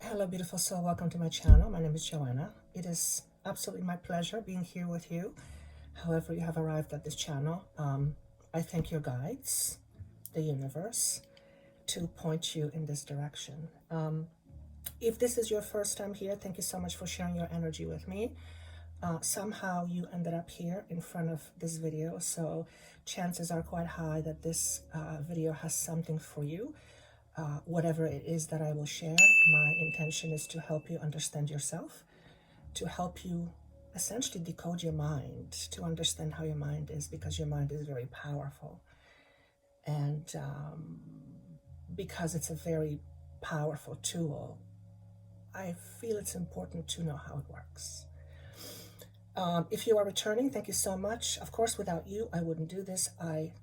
Hello, beautiful soul. Welcome to my channel. My name is Joanna. It is absolutely my pleasure being here with you. However, you have arrived at this channel. I thank your guides, the universe, to point you in this direction. If this is your first time here, thank you so much for sharing your energy with me. Somehow you ended up here in front of this video, so chances are quite high that this video has something for you. Whatever it is that I will share, my intention is to help you understand yourself, to help you essentially decode your mind, to understand how your mind is, because your mind is very powerful. And because it's a very powerful tool, I feel it's important to know how it works. If you are returning, thank you so much. Of course, without you, I wouldn't do this. I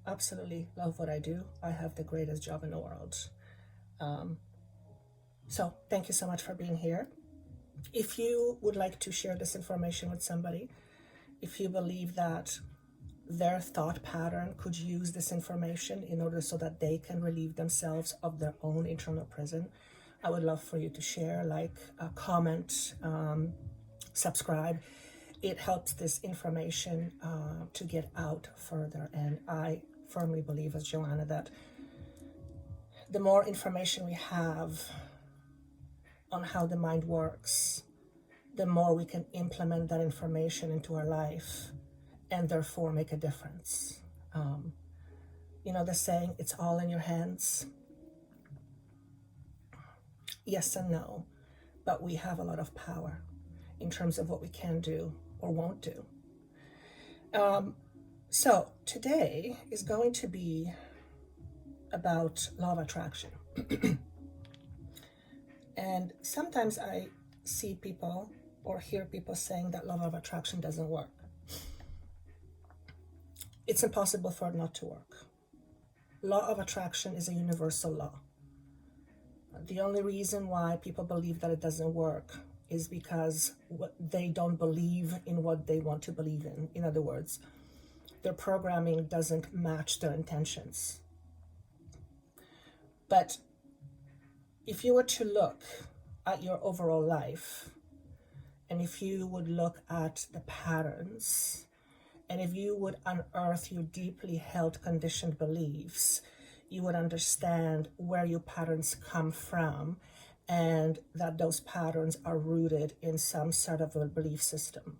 absolutely love what I do. I have the greatest job in the world. So thank you so much for being here. If you would like to share this information with somebody, if you believe that their thought pattern could use this information in order so that they can relieve themselves of their own internal prison, I would love for you to share, like, comment, subscribe. It helps this information to get out further. And I firmly believe, as Joanna, that the more information we have on how the mind works, the more we can implement that information into our life and therefore make a difference. You know the saying, it's all in your hands? Yes and no, but we have a lot of power in terms of what we can do or won't do. So today is going to be about law of attraction. And sometimes I see people or hear people saying that law of attraction doesn't work. It's impossible for it not to work. Law of attraction is a universal law. The only reason why people believe that it doesn't work is because they don't believe in what they want to believe in. In other words, their programming doesn't match their intentions. But if you were to look at your overall life, and if you would look at the patterns, and if you would unearth your deeply held conditioned beliefs, you would understand where your patterns come from, and that those patterns are rooted in some sort of a belief system.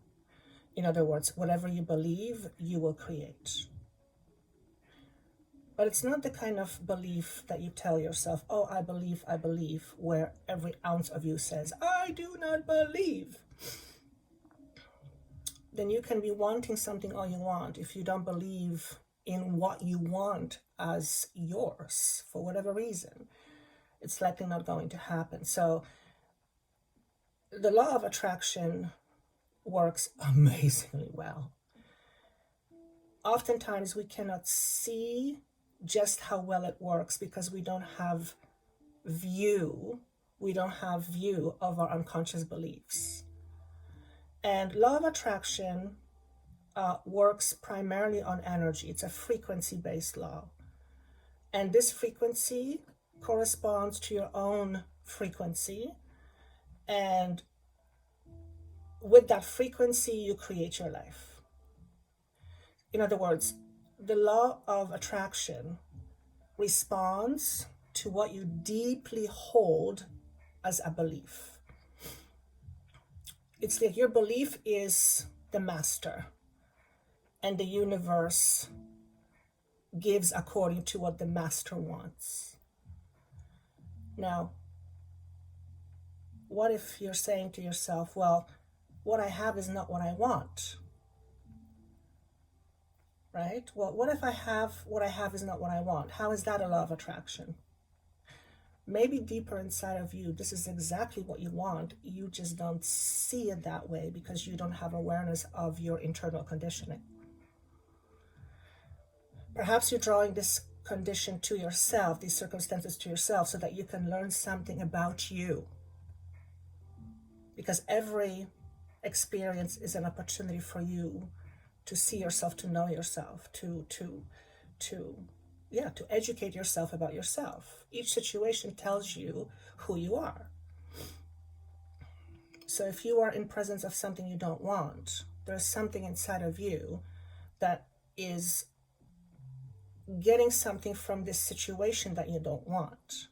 In other words, whatever you believe, you will create. But it's not the kind of belief that you tell yourself, oh, I believe, where every ounce of you says, I do not believe. Then you can be wanting something all you want. If you don't believe in what you want as yours, for whatever reason, it's likely not going to happen. So the law of attraction works amazingly well. Oftentimes we cannot see just how well it works because we don't have view of our unconscious beliefs. And law of attraction works primarily on energy. It's a frequency-based law. And this frequency corresponds to your own frequency. And with that frequency, you create your life. In other words, the law of attraction responds to what you deeply hold as a belief. It's like your belief is the master, and the universe gives according to what the master wants. Now, what if you're saying to yourself, well, what I have is not what I want? Right? Well, what if what I have is not what I want? How is that a law of attraction? Maybe deeper inside of you, this is exactly what you want. You just don't see it that way because you don't have awareness of your internal conditioning. Perhaps you're drawing this condition to yourself, these circumstances to yourself, so that you can learn something about you. Because every experience is an opportunity for you to see yourself, to know yourself, to educate yourself about yourself. Each situation tells you who you are. So if you are in presence of something you don't want, there's something inside of you that is getting something from this situation that you don't want.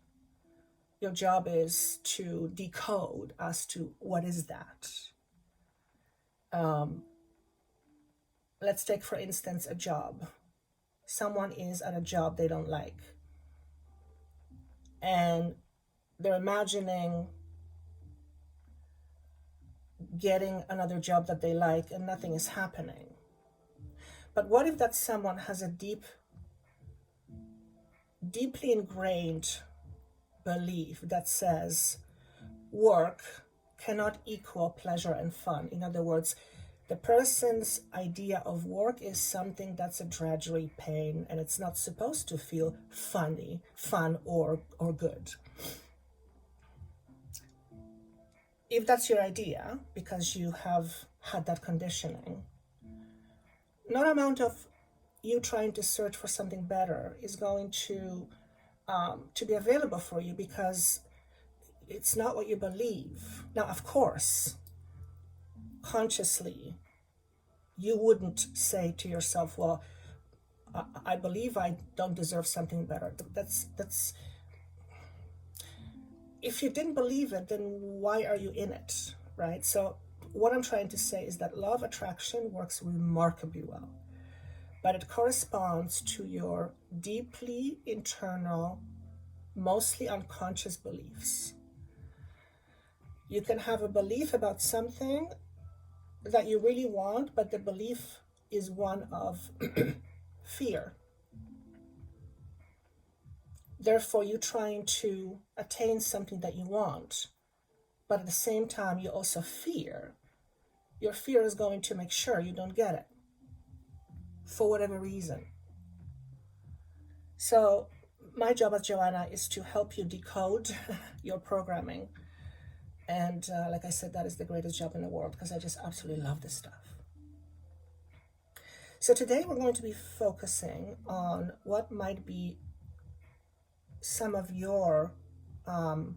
Your job is to decode as to what is that. Let's take, for instance, a job. Someone is at a job they don't like, and they're imagining getting another job that they like, and nothing is happening. But what if that someone has a deeply ingrained belief that says work cannot equal pleasure and fun? In other words, the person's idea of work is something that's a drudgery, pain, and it's not supposed to feel fun or good. If that's your idea, because you have had that conditioning, no amount of you trying to search for something better is going to be available for you, because it's not what you believe. Now, of course, consciously, you wouldn't say to yourself, well, I believe I don't deserve something better. That's if you didn't believe it, then why are you in it, right? So what I'm trying to say is that law of attraction works remarkably well, but it corresponds to your deeply internal, mostly unconscious beliefs. You can have a belief about something that you really want, but the belief is one of fear. Therefore, you're trying to attain something that you want, but at the same time, you also fear. Your fear is going to make sure you don't get it, for whatever reason. So my job as Joanna is to help you decode your programming. And like I said, that is the greatest job in the world, because I just absolutely love this stuff. So today we're going to be focusing on what might be some of your law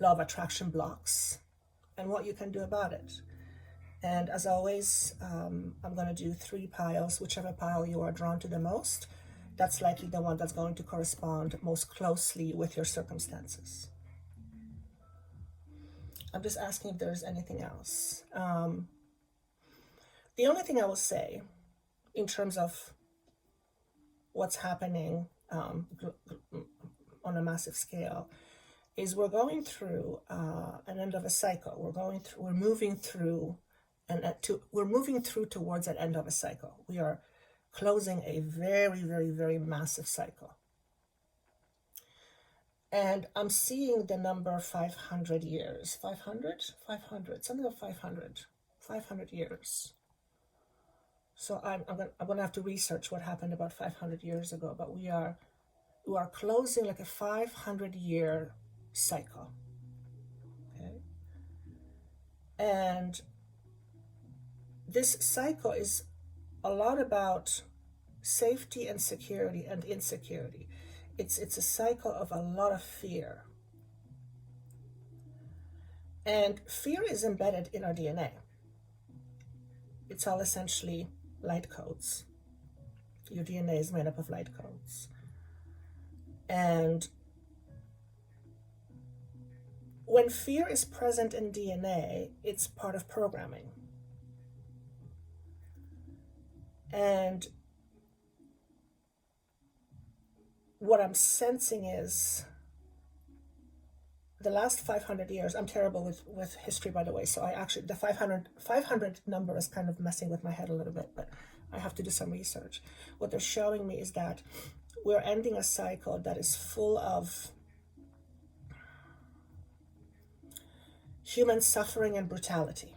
of attraction blocks and what you can do about it. And as always, I'm going to do 3 piles. Whichever pile you are drawn to the most, that's likely the one that's going to correspond most closely with your circumstances. I'm just asking if there's anything else. The only thing I will say in terms of what's happening on a massive scale is we're going through an end of a cycle. We're moving through towards an end of a cycle. We are closing a very, very, very massive cycle. And I'm seeing the number 500 years. 500, something like 500 years. So I'm going to have to research what happened about 500 years ago, but we are closing like a 500-year cycle. Okay? And this cycle is a lot about safety and security and insecurity. It's a cycle of a lot of fear. And fear is embedded in our DNA. It's all essentially light codes. Your DNA is made up of light codes. And when fear is present in DNA, it's part of programming. And what I'm sensing is the last 500 years, I'm terrible with history, by the way, so I actually, the 500 number is kind of messing with my head a little bit, but I have to do some research. What they're showing me is that we're ending a cycle that is full of human suffering and brutality.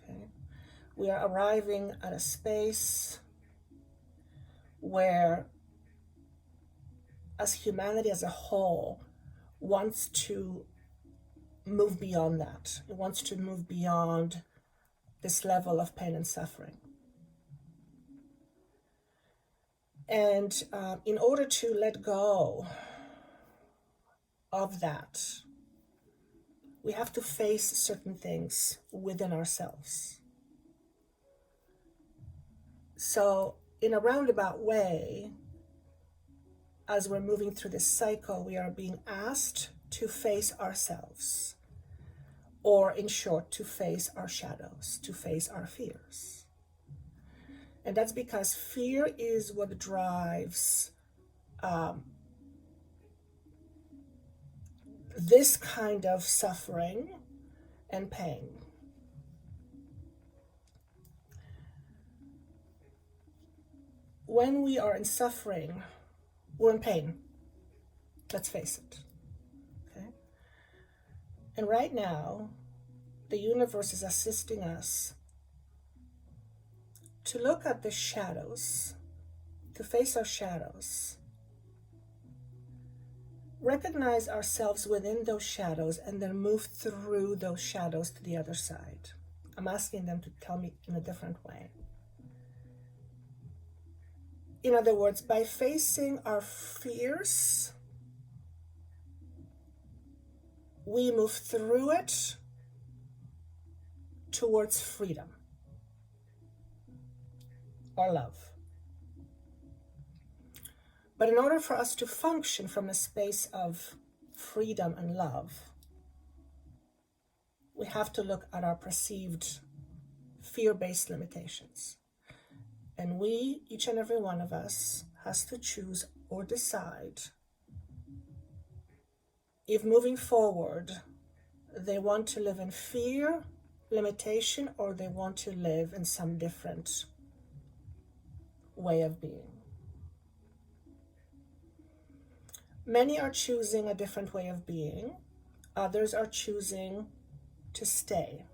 Okay? We are arriving at a space where, as humanity as a whole, wants to move beyond that. It wants to move beyond this level of pain and suffering. And in order to let go of that, we have to face certain things within ourselves. So in a roundabout way, as we're moving through this cycle, we are being asked to face ourselves, or in short, to face our shadows, to face our fears. And that's because fear is what drives this kind of suffering and pain. When we are in suffering, we're in pain. Let's face it. Okay? And right now, the universe is assisting us to look at the shadows, to face our shadows, recognize ourselves within those shadows, and then move through those shadows to the other side. I'm asking them to tell me in a different way. In other words, by facing our fears, we move through it towards freedom or love. But in order for us to function from a space of freedom and love, we have to look at our perceived fear-based limitations. And we, each and every one of us, has to choose or decide if moving forward they want to live in fear, limitation, or they want to live in some different way of being. Many are choosing a different way of being. Others are choosing to stay.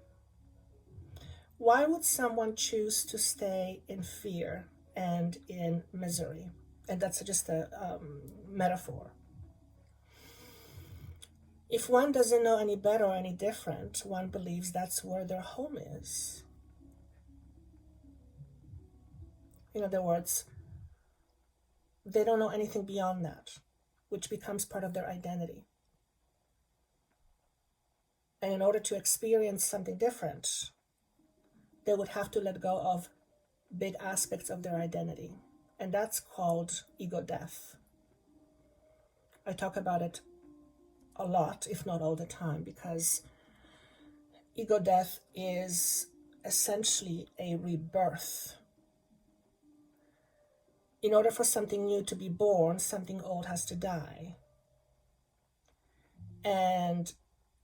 Why would someone choose to stay in fear and in misery? And that's just a metaphor. If one doesn't know any better or any different, one believes that's where their home is. In other words, they don't know anything beyond that, which becomes part of their identity. And in order to experience something different, they would have to let go of big aspects of their identity. And that's called ego death. I talk about it a lot, if not all the time, because ego death is essentially a rebirth. In order for something new to be born, something old has to die. And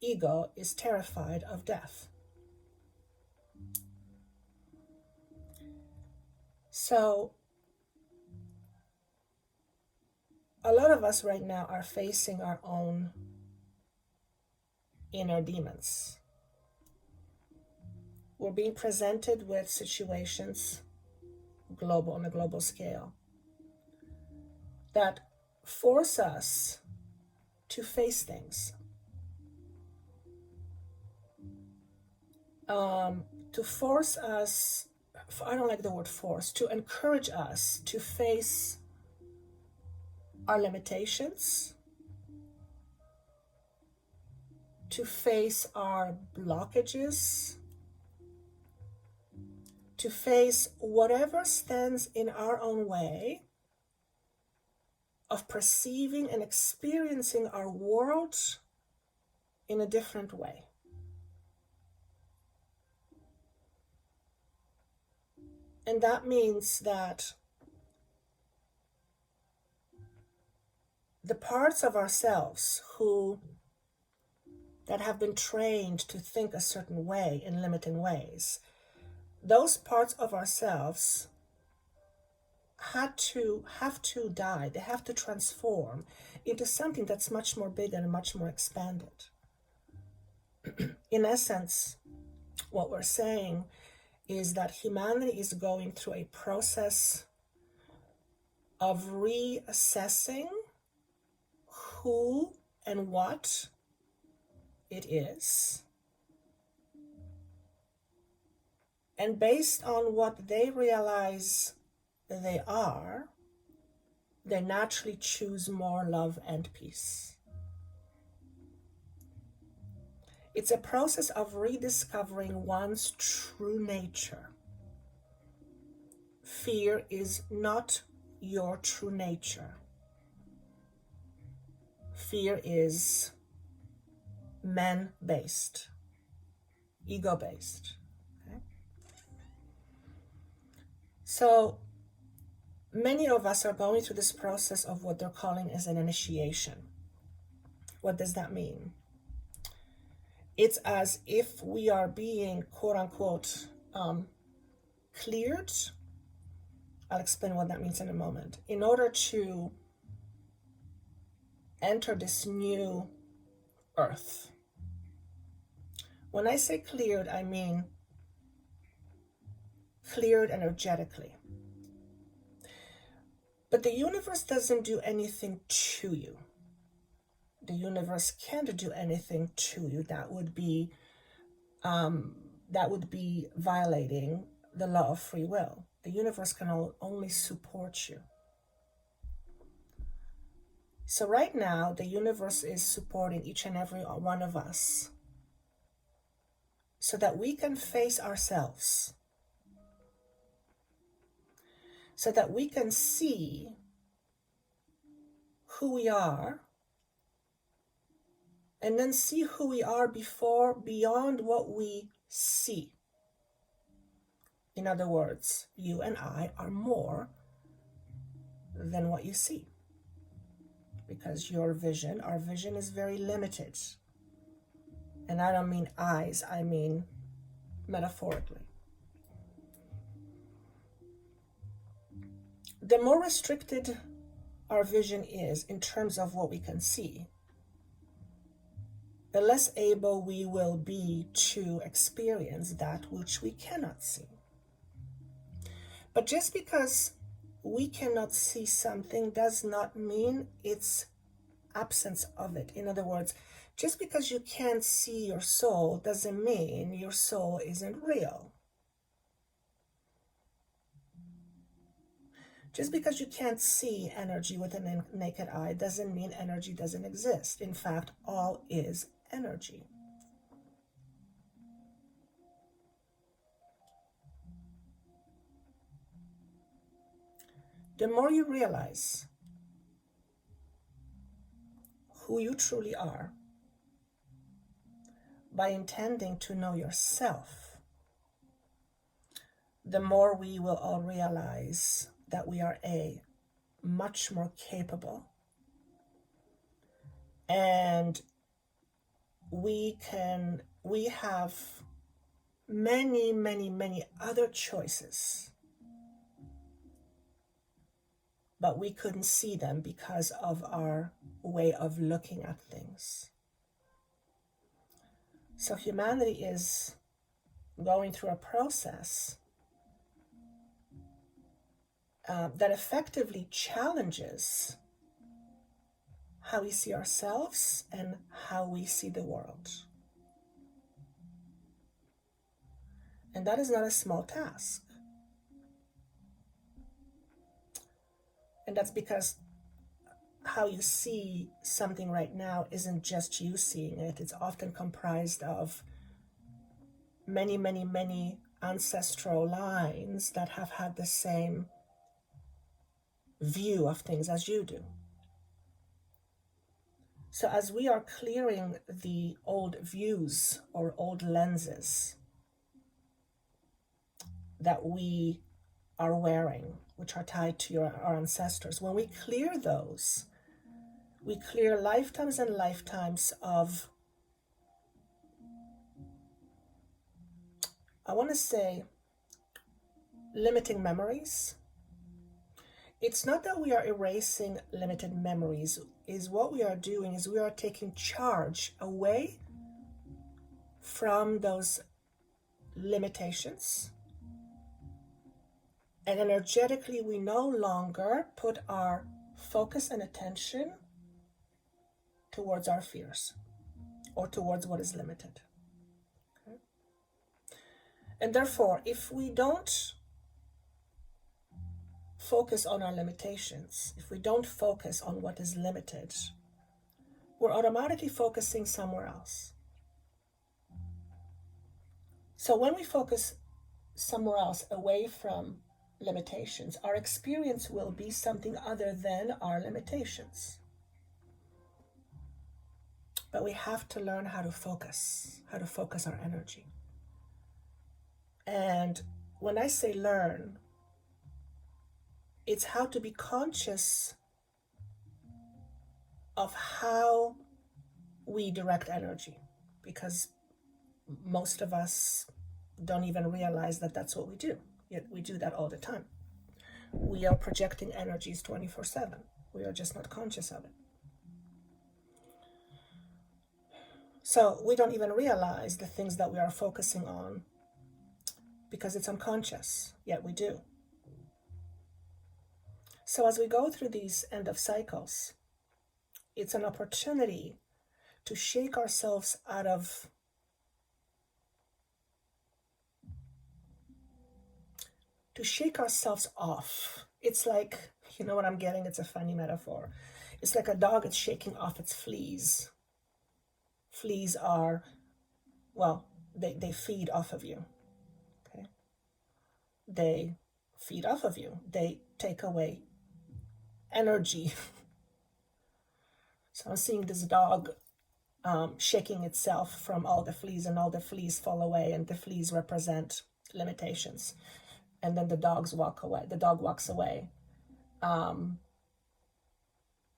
ego is terrified of death. So, a lot of us right now are facing our own inner demons. We're being presented with situations on a global scale that force us to face things, to force us, I don't like the word force, to encourage us to face our limitations, to face our blockages, to face whatever stands in our own way of perceiving and experiencing our world in a different way. And that means that the parts of ourselves that have been trained to think a certain way in limiting ways, those parts of ourselves have to die. They have to transform into something that's much more big and much more expanded. In essence, what we're saying is that humanity is going through a process of reassessing who and what it is. And based on what they realize they are, they naturally choose more love and peace. It's a process of rediscovering one's true nature. Fear is not your true nature. Fear is man-based, ego-based. Okay? So many of us are going through this process of what they're calling as an initiation. What does that mean? It's as if we are being, quote unquote, cleared. I'll explain what that means in a moment. In order to enter this new earth. When I say cleared, I mean cleared energetically. But the universe doesn't do anything to you. The universe can't do anything to you. That would be violating the law of free will. The universe can only support you. So right now, the universe is supporting each and every one of us so that we can face ourselves, so that we can see who we are, and then see who we are beyond what we see. In other words, you and I are more than what you see. Because our vision is very limited. And I don't mean eyes, I mean metaphorically. The more restricted our vision is in terms of what we can see, the less able we will be to experience that which we cannot see. But just because we cannot see something does not mean its absence of it. In other words, just because you can't see your soul doesn't mean your soul isn't real. Just because you can't see energy with a naked eye doesn't mean energy doesn't exist. In fact, all is energy. The more you realize who you truly are by intending to know yourself, the more we will all realize that we are much more capable, and we have many other choices, but we couldn't see them because of our way of looking at things. So humanity is going through a process that effectively challenges how we see ourselves and how we see the world. And that is not a small task. And that's because how you see something right now isn't just you seeing it. It's often comprised of many ancestral lines that have had the same view of things as you do. So as we are clearing the old views or old lenses that we are wearing, which are tied to our ancestors, when we clear those, we clear lifetimes and lifetimes of, I want to say, limiting memories. It's not that we are erasing limited memories. What we are doing is we are taking charge away from those limitations. And energetically, we no longer put our focus and attention towards our fears or towards what is limited. Okay? And therefore, if we don't focus on our limitations, if we don't focus on what is limited, we're automatically focusing somewhere else. So when we focus somewhere else away from limitations, our experience will be something other than our limitations. But we have to learn how to focus our energy. And when I say learn, it's how to be conscious of how we direct energy, because most of us don't even realize that that's what we do, yet we do that all the time. We are projecting energies 24/7. We are just not conscious of it. So we don't even realize the things that we are focusing on because it's unconscious, yet we do. So as we go through these end of cycles, it's an opportunity to shake ourselves out of off. It's like, you know what I'm getting? It's a funny metaphor. It's like a dog that's shaking off its fleas. Fleas are, well, they feed off of you. Okay? They feed off of you. They take away energy. So I'm seeing this dog shaking itself from all the fleas, and all the fleas fall away, and the fleas represent limitations. And then the dog walks away. I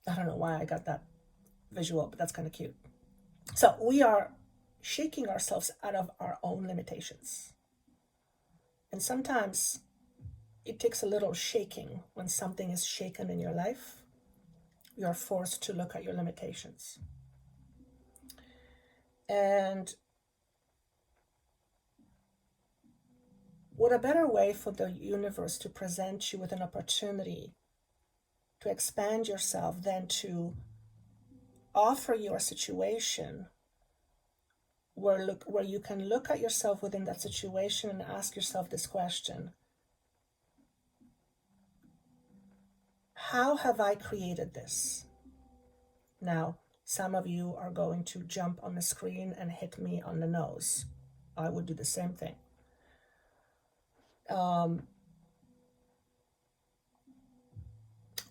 don't know why I got that visual, but that's kind of cute. So we are shaking ourselves out of our own limitations. And sometimes it takes a little shaking. When something is shaken in your life, you are forced to look at your limitations. And what a better way for the universe to present you with an opportunity to expand yourself than to offer you a situation where you can look at yourself within that situation and ask yourself this question: how have I created this? Now, some of you are going to jump on the screen and hit me on the nose. I would do the same thing.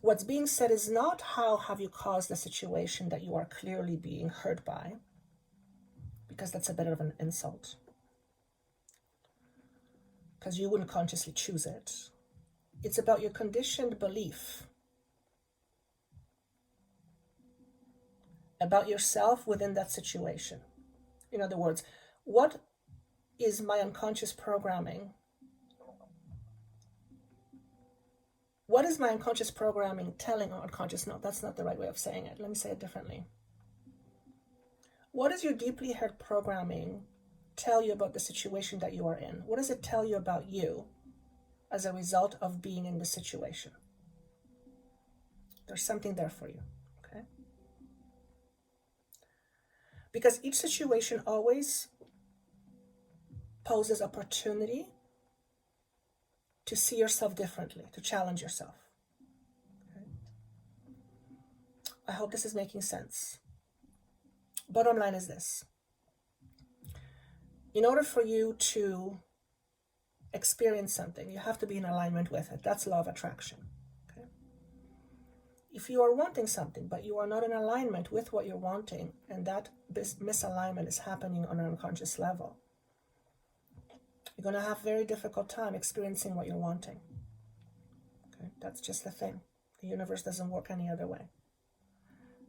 What's being said is not how have you caused the situation that you are clearly being hurt by, because that's a bit of an insult, because you wouldn't consciously choose it. It's about your conditioned belief about yourself within that situation. In other words, what is my unconscious programming? What is my unconscious programming telling unconscious? No, that's not the right way of saying it. Let me say it differently. What does your deeply held programming tell you about the situation that you are in? What does it tell you about you as a result of being in the situation? There's something there for you, okay? Because each situation always poses opportunity to see yourself differently, to challenge yourself. Okay? I hope this is making sense. Bottom line is this: in order for you to experience something, you have to be in alignment with it. That's law of attraction. Okay? If you are wanting something, but you are not in alignment with what you're wanting, and that misalignment is happening on an unconscious level, you're going to have a very difficult time experiencing what you're wanting. Okay? That's just the thing. The universe doesn't work any other way.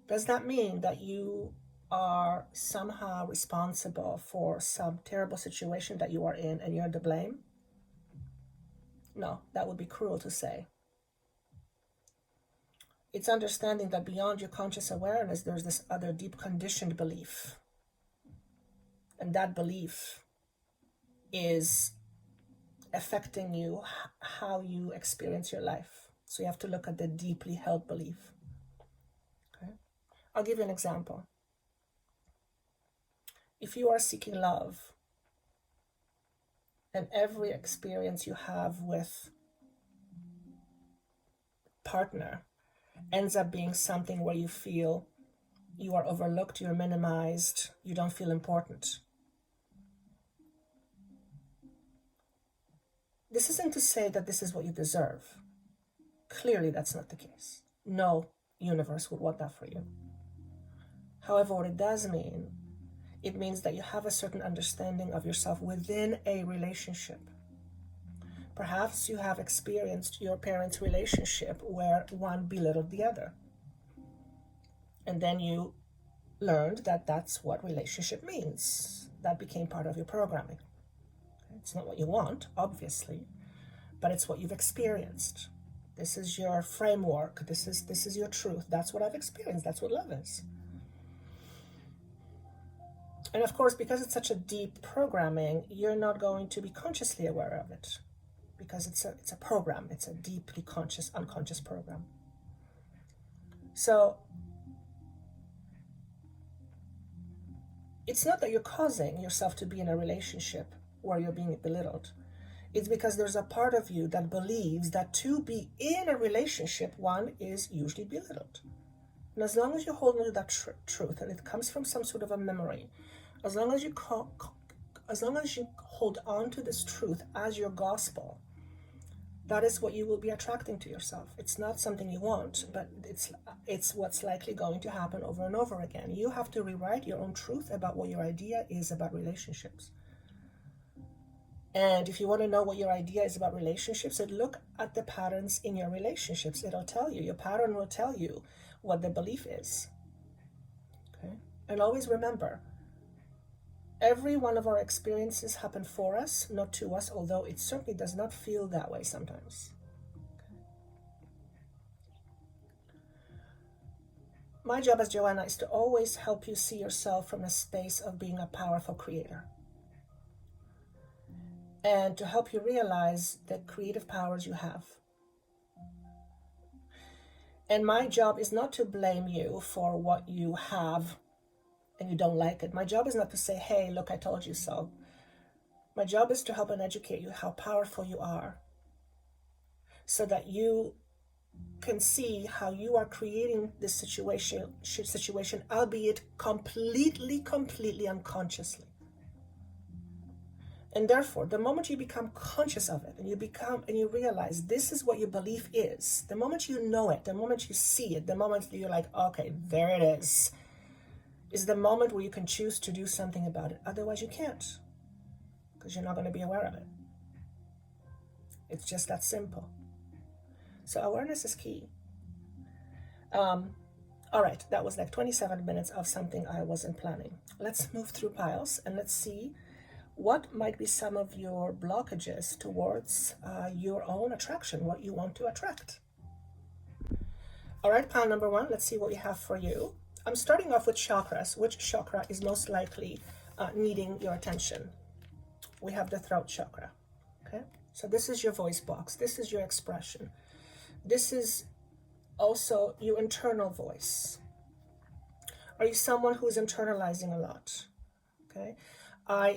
Does that mean that you are somehow responsible for some terrible situation that you are in and you're to blame? No, that would be cruel to say. It's understanding that beyond your conscious awareness, there's this other deep conditioned belief. And that belief is affecting you, how you experience your life. So you have to look at the deeply held belief. Okay? I'll give you an example. If you are seeking love, and every experience you have with partner ends up being something where you feel you are overlooked, you're minimized, you don't feel important, This isn't to say that this is what you deserve. Clearly, that's not the case. No universe would want that for you. However, what it does mean, it means that you have a certain understanding of yourself within a relationship. Perhaps you have experienced your parents' relationship where one belittled the other. And then you learned that that's what relationship means. That became part of your programming. It's not what you want, obviously, but it's what you've experienced. This is your framework. This is your truth. That's what I've experienced. That's what love is. And of course, because it's such a deep programming, you're not going to be consciously aware of it, because it's a program. It's a deeply conscious, unconscious program. So it's not that you're causing yourself to be in a relationship where you're being belittled. It's because there's a part of you that believes that to be in a relationship, one is usually belittled. And as long as you hold on to that truth, and it comes from some sort of a memory, as long as you hold on to this truth as your gospel, that is what you will be attracting to yourself. It's not something you want, but it's what's likely going to happen over and over again. You have to rewrite your own truth about what your idea is about relationships. And if you want to know what your idea is about relationships, then look at the patterns in your relationships. It'll tell you. Your pattern will tell you what the belief is. Okay? And always remember, every one of our experiences happen for us, not to us, although it certainly does not feel that way sometimes. Okay. My job as Joanna is to always help you see yourself from a space of being a powerful creator, and to help you realize the creative powers you have. And my job is not to blame you for what you have and you don't like it. My job is not to say, hey, look, I told you so. My job is to help and educate you how powerful you are, so that you can see how you are creating this situation, albeit completely unconsciously. And therefore, the moment you become conscious of it, and you realize this is what your belief is, the moment you know it, the moment you see it, the moment you're like, okay, there it is the moment where you can choose to do something about it. Otherwise, you can't, because you're not going to be aware of it. It's just that simple. So awareness is key. All right, that was like 27 minutes of something I wasn't planning. Let's move through piles and let's see what might be some of your blockages towards your own attraction, what you want to attract. All right, pile number 1, let's see what we have for you. I'm starting off with chakras. Which chakra is most likely needing your attention? We have the throat chakra, okay? So this is your voice box. This is your expression. This is also your internal voice. Are you someone who is internalizing a lot? Okay.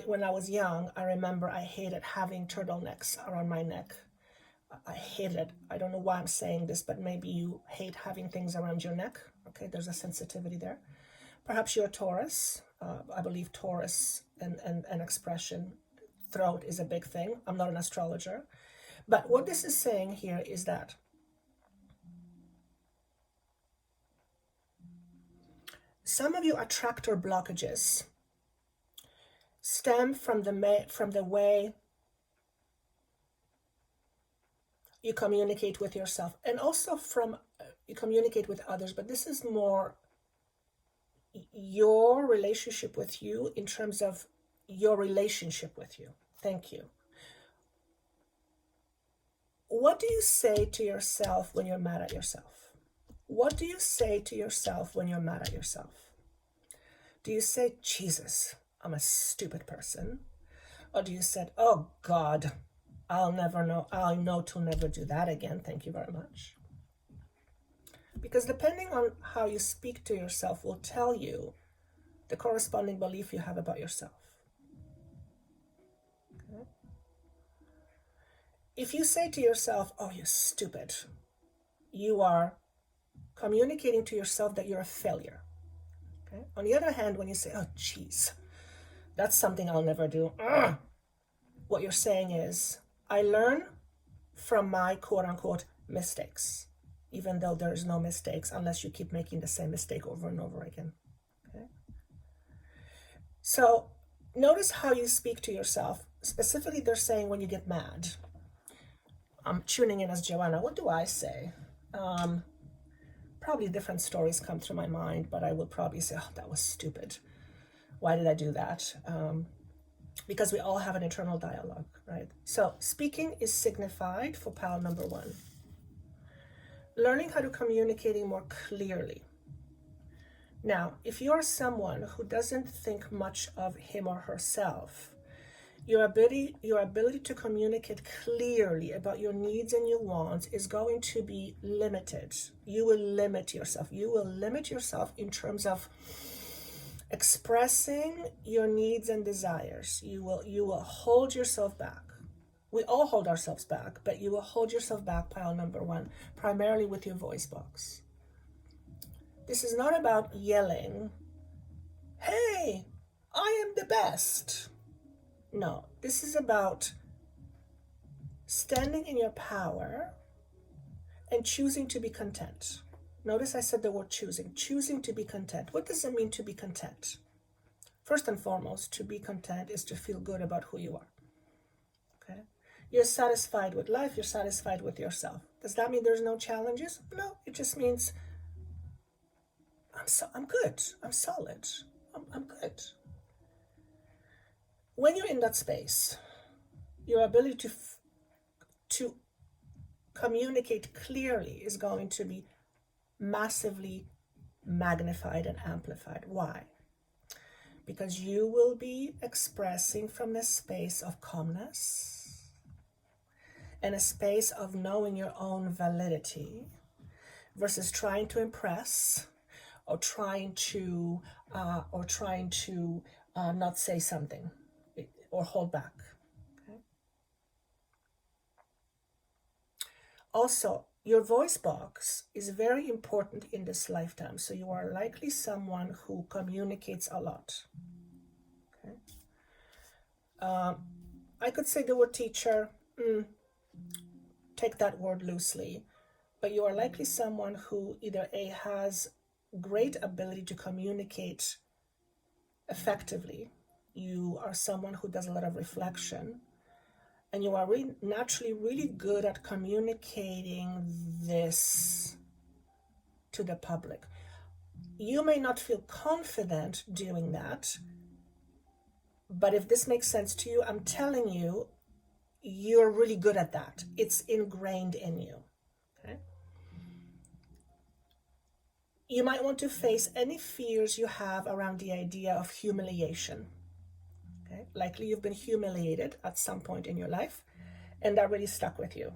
When I was young, I remember I hated having turtlenecks around my neck. I hated it. I don't know why I'm saying this, but maybe you hate having things around your neck. Okay, there's a sensitivity there. Perhaps you're a Taurus. I believe Taurus and expression, throat is a big thing. I'm not an astrologer. But what this is saying here is that some of your attractor blockages stem from the way you communicate with yourself, and also from you communicate with others, but this is more your relationship with you in terms of your relationship with you. Thank you. What do you say to yourself when you're mad at yourself? What do you say to yourself when you're mad at yourself? Do you say, Jesus, I'm a stupid person? Or do you say, oh God, I'll know to never do that again. Thank you very much. Because depending on how you speak to yourself will tell you the corresponding belief you have about yourself. Okay? If you say to yourself, oh, you're stupid, you are communicating to yourself that you're a failure. Okay? On the other hand, when you say, oh, geez, that's something I'll never do, what you're saying is, I learn from my quote-unquote mistakes, even though there's no mistakes unless you keep making the same mistake over and over again. Okay? So notice how you speak to yourself. Specifically, they're saying when you get mad. I'm tuning in as Joanna. What do I say? Probably different stories come through my mind, but I will probably say, oh, that was stupid. Why did I do that? Because we all have an internal dialogue, right? So speaking is signified for pile number 1. Learning how to communicating more clearly. Now, if you are someone who doesn't think much of him or herself, your ability to communicate clearly about your needs and your wants is going to be limited. You will limit yourself. You will limit yourself in terms of expressing your needs and desires. You will hold yourself back. We all hold ourselves back, but you will hold yourself back, pile number 1, primarily with your voice box. This is not about yelling, hey, I am the best. No, this is about standing in your power and choosing to be content. Notice I said the word choosing to be content. What does it mean to be content? First and foremost, to be content is to feel good about who you are. Okay? You're satisfied with life, you're satisfied with yourself. Does that mean there's no challenges? No, it just means I'm good, I'm solid, I'm good. When you're in that space, your ability to communicate clearly is going to be massively magnified and amplified. Why? Because you will be expressing from a space of calmness and a space of knowing your own validity versus trying to impress or trying to not say something or hold back. Okay? Also, your voice box is very important in this lifetime. So you are likely someone who communicates a lot. Okay? I could say the word teacher, take that word loosely, but you are likely someone who either A, has great ability to communicate effectively. You are someone who does a lot of reflection, and you are naturally really good at communicating this to the public. You may not feel confident doing that, but if this makes sense to you, I'm telling you, you're really good at that. It's ingrained in you. Okay? You might want to face any fears you have around the idea of humiliation. Okay? Likely you've been humiliated at some point in your life, and that really stuck with you.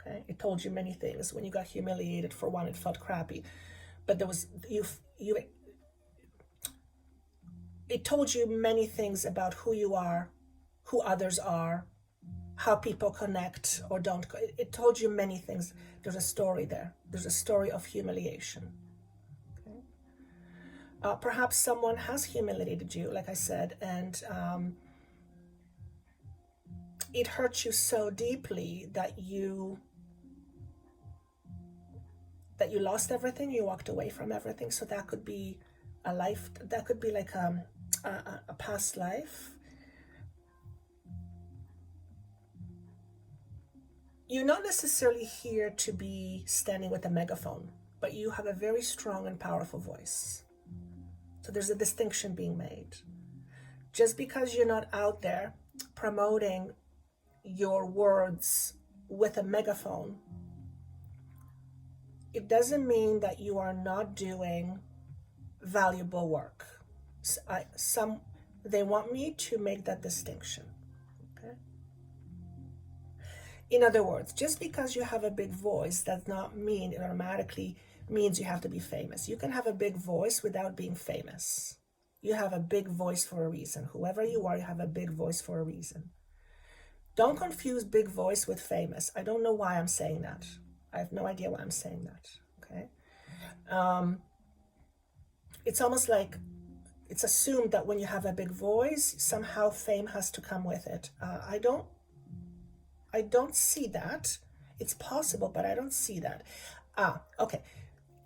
Okay? It told you many things. When you got humiliated, for one, it felt crappy, but it told you many things about who you are, who others are, how people connect or don't. It told you many things. There's a story there. There's a story of humiliation. Perhaps someone has humiliated you, like I said, and it hurt you so deeply that you lost everything, you walked away from everything. So that could be a life, that could be like a past life. You're not necessarily here to be standing with a megaphone, but you have a very strong and powerful voice. So there's a distinction being made. Just because you're not out there promoting your words with a megaphone, it doesn't mean that you are not doing valuable work. They want me to make that distinction. Okay? In other words, just because you have a big voice does not mean it automatically means you have to be famous. You can have a big voice without being famous. You have a big voice for a reason. Whoever you are, you have a big voice for a reason. Don't confuse big voice with famous. I don't know why I'm saying that. I have no idea why I'm saying that. Okay? It's almost like it's assumed that when you have a big voice, somehow fame has to come with it. I I don't see that. It's possible, but I don't see that. Okay.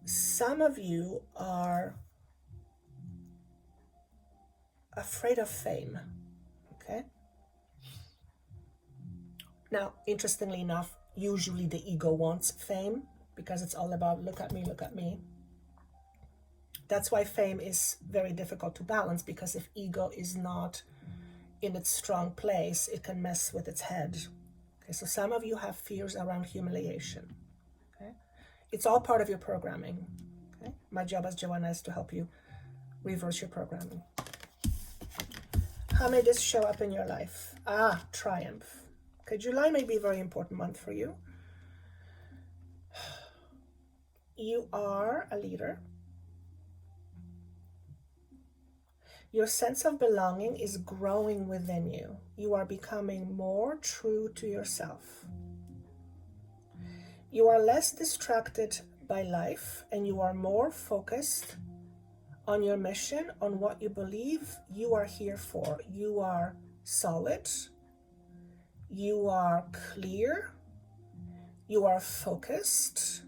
Some of you are afraid of fame. Okay. Now, interestingly enough, usually the ego wants fame because it's all about look at me, look at me. That's why fame is very difficult to balance, because if ego is not in its strong place, it can mess with its head. Okay, so some of you have fears around humiliation. Okay, it's all part of your programming. Okay, my job as Joanna is to help you reverse your programming. How may this show up in your life? Triumph. Okay, July may be a very important month for you. You are a leader. Your sense of belonging is growing within you. You are becoming more true to yourself. You are less distracted by life, and you are more focused on your mission, on what you believe you are here for. You are solid. You are clear. You are focused.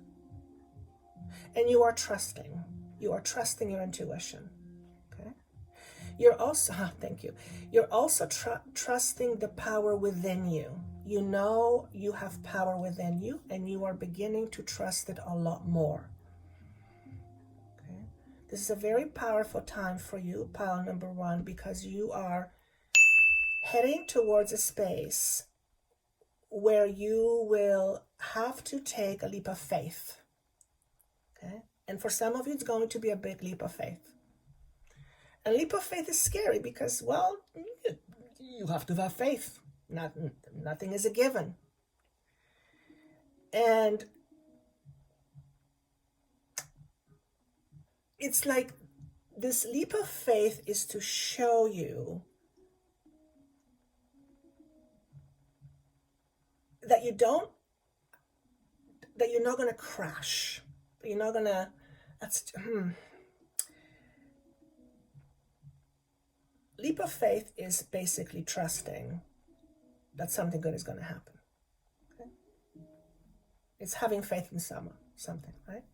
And you are trusting. You are trusting your intuition. You're also, thank you. You're also trusting the power within you. You know you have power within you, and you are beginning to trust it a lot more. Okay. This is a very powerful time for you, pile number 1, because you are heading towards a space where you will have to take a leap of faith. Okay. And for some of you, it's going to be a big leap of faith. A leap of faith is scary because, well, you have to have faith. Nothing is a given. And it's like this leap of faith is to show you that you're not going to crash. You're not going to, Leap of faith is basically trusting that something good is going to happen. Okay? It's having faith in something, right?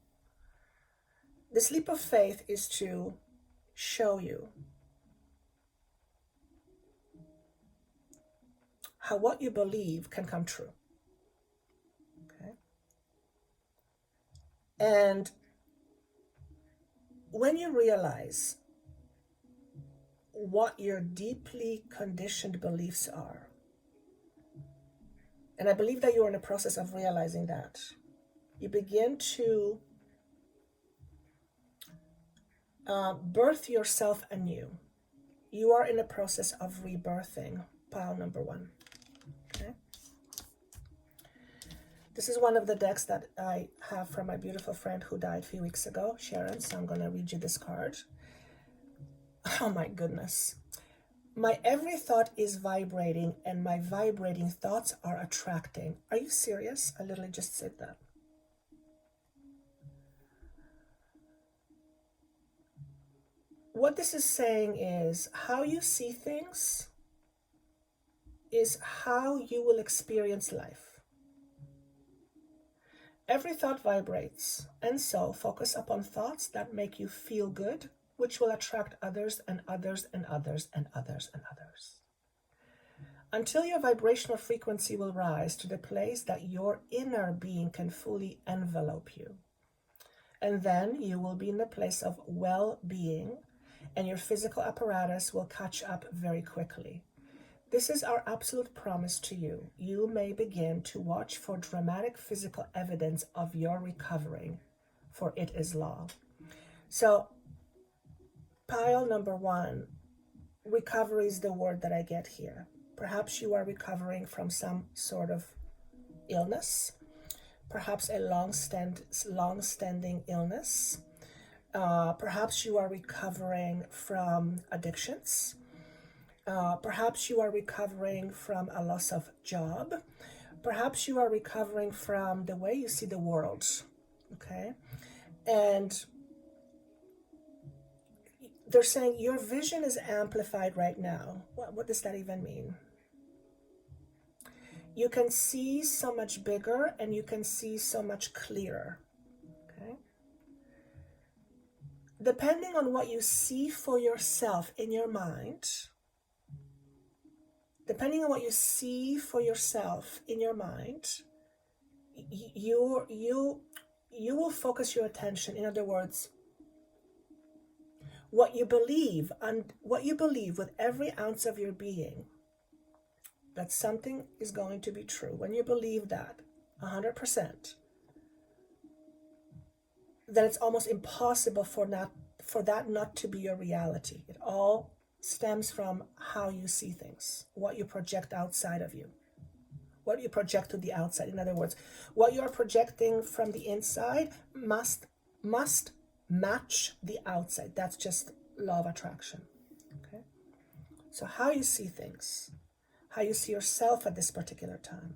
This leap of faith is to show you how what you believe can come true. Okay? And when you realize what your deeply conditioned beliefs are, and I believe that you're in the process of realizing that, you begin to birth yourself anew. You are in the process of rebirthing, pile number 1. Okay. This is one of the decks that I have from my beautiful friend who died a few weeks ago, Sharon, so I'm going to read you this card. Oh my goodness. My every thought is vibrating, and my vibrating thoughts are attracting. Are you serious? I literally just said that. What this is saying is how you see things is how you will experience life. Every thought vibrates, and so focus upon thoughts that make you feel good, which will attract others and others and others and others and others. Until your vibrational frequency will rise to the place that your inner being can fully envelop you. And then you will be in the place of well-being, and your physical apparatus will catch up very quickly. This is our absolute promise to you. You may begin to watch for dramatic physical evidence of your recovering, for it is law. So, pile number 1, recovery is the word that I get here. Perhaps you are recovering from some sort of illness, perhaps a long-standing illness. Perhaps you are recovering from addictions. Perhaps you are recovering from a loss of job. Perhaps you are recovering from the way you see the world. Okay? And they're saying your vision is amplified right now. What does that even mean? you can see so much bigger and you can see so much clearer. Okay? Depending on what you see for yourself in your mind, you will focus your attention. In other words, what you believe with every ounce of your being, that something is going to be true. When you believe that 100%, then it's almost impossible for that not to be your reality. It all stems from how you see things, what you project outside of you, what you project to the outside. In other words, what you are projecting from the inside must match the outside. That's just law of attraction. Okay? So how you see things, how you see yourself at this particular time,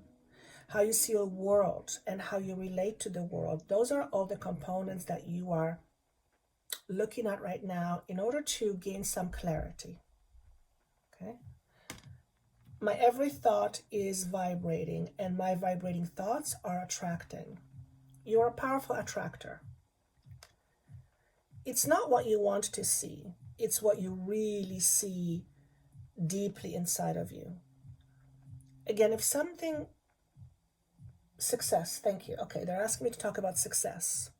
how you see your world and how you relate to the world, those are all the components that you are looking at right now in order to gain some clarity. Okay? My every thought is vibrating, and my vibrating thoughts are attracting. You're a powerful attractor. It's not what you want to see, it's what you really see deeply inside of you. Again, if something, success, thank you. Okay, they're asking me to talk about success.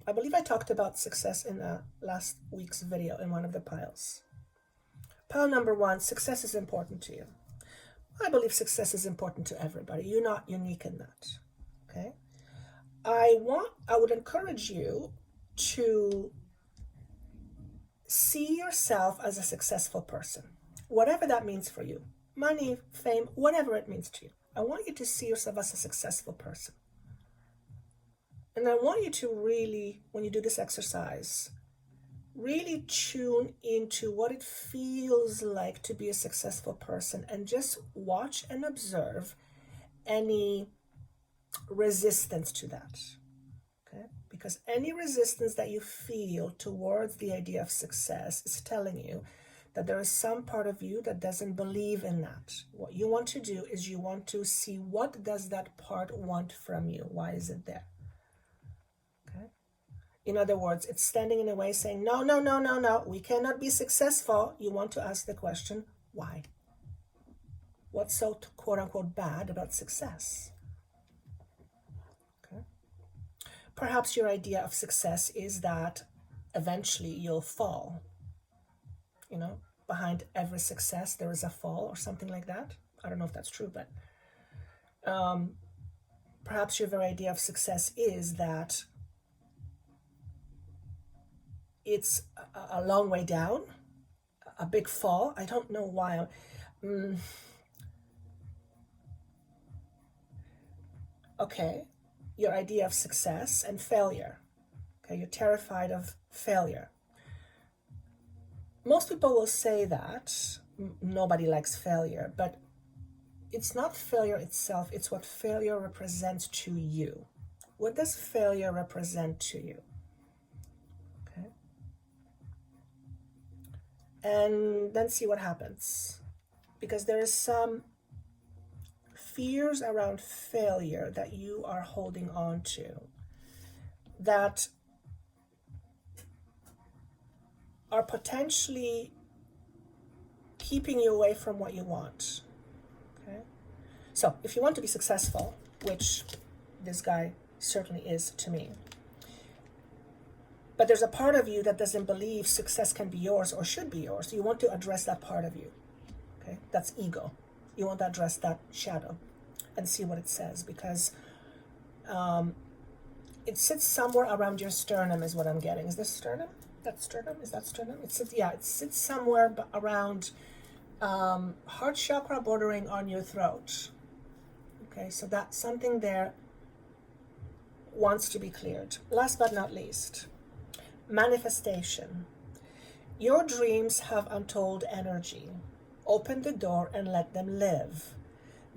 I believe I talked about success in last week's video in one of the piles. Pile number 1, success is important to you. I believe success is important to everybody. You're not unique in that. Okay? I would encourage you to see yourself as a successful person, whatever that means for you. Money, fame, whatever it means to you. I want you to see yourself as a successful person. And I want you to really, when you do this exercise, really tune into what it feels like to be a successful person, and just watch and observe any resistance to that. Okay? Because any resistance that you feel towards the idea of success is telling you that there is some part of you that doesn't believe in that. What you want to do is you want to see, what does that part want from you? Why is it there? Okay? In other words, it's standing in a way saying, no, no, no, no, no, we cannot be successful. You want to ask the question, why? What's so quote unquote bad about success? Okay. Perhaps your idea of success is that eventually you'll fall. You know, behind every success there is a fall or something like that. I don't know if that's true, but perhaps your very idea of success is that it's a long way down, a big fall. I don't know why. Okay, your idea of success and failure. Okay, you're terrified of failure. Most people will say that nobody likes failure, but it's not failure itself, it's what failure represents to you. What does failure represent to you? Okay. And then see what happens. Because there is some fears around failure that you are holding on to that are potentially keeping you away from what you want. Okay? So if you want to be successful, which this guy certainly is to me, but there's a part of you that doesn't believe success can be yours or should be yours, you want to address that part of you. Okay? That's ego. You want to address that shadow and see what it says, because it sits somewhere around your sternum is what I'm getting. Is this sternum? That sternum? Is that sternum? It sits somewhere around heart chakra bordering on your throat. Okay, so that something there wants to be cleared. Last but not least, manifestation. Your dreams have untold energy. Open the door and let them live.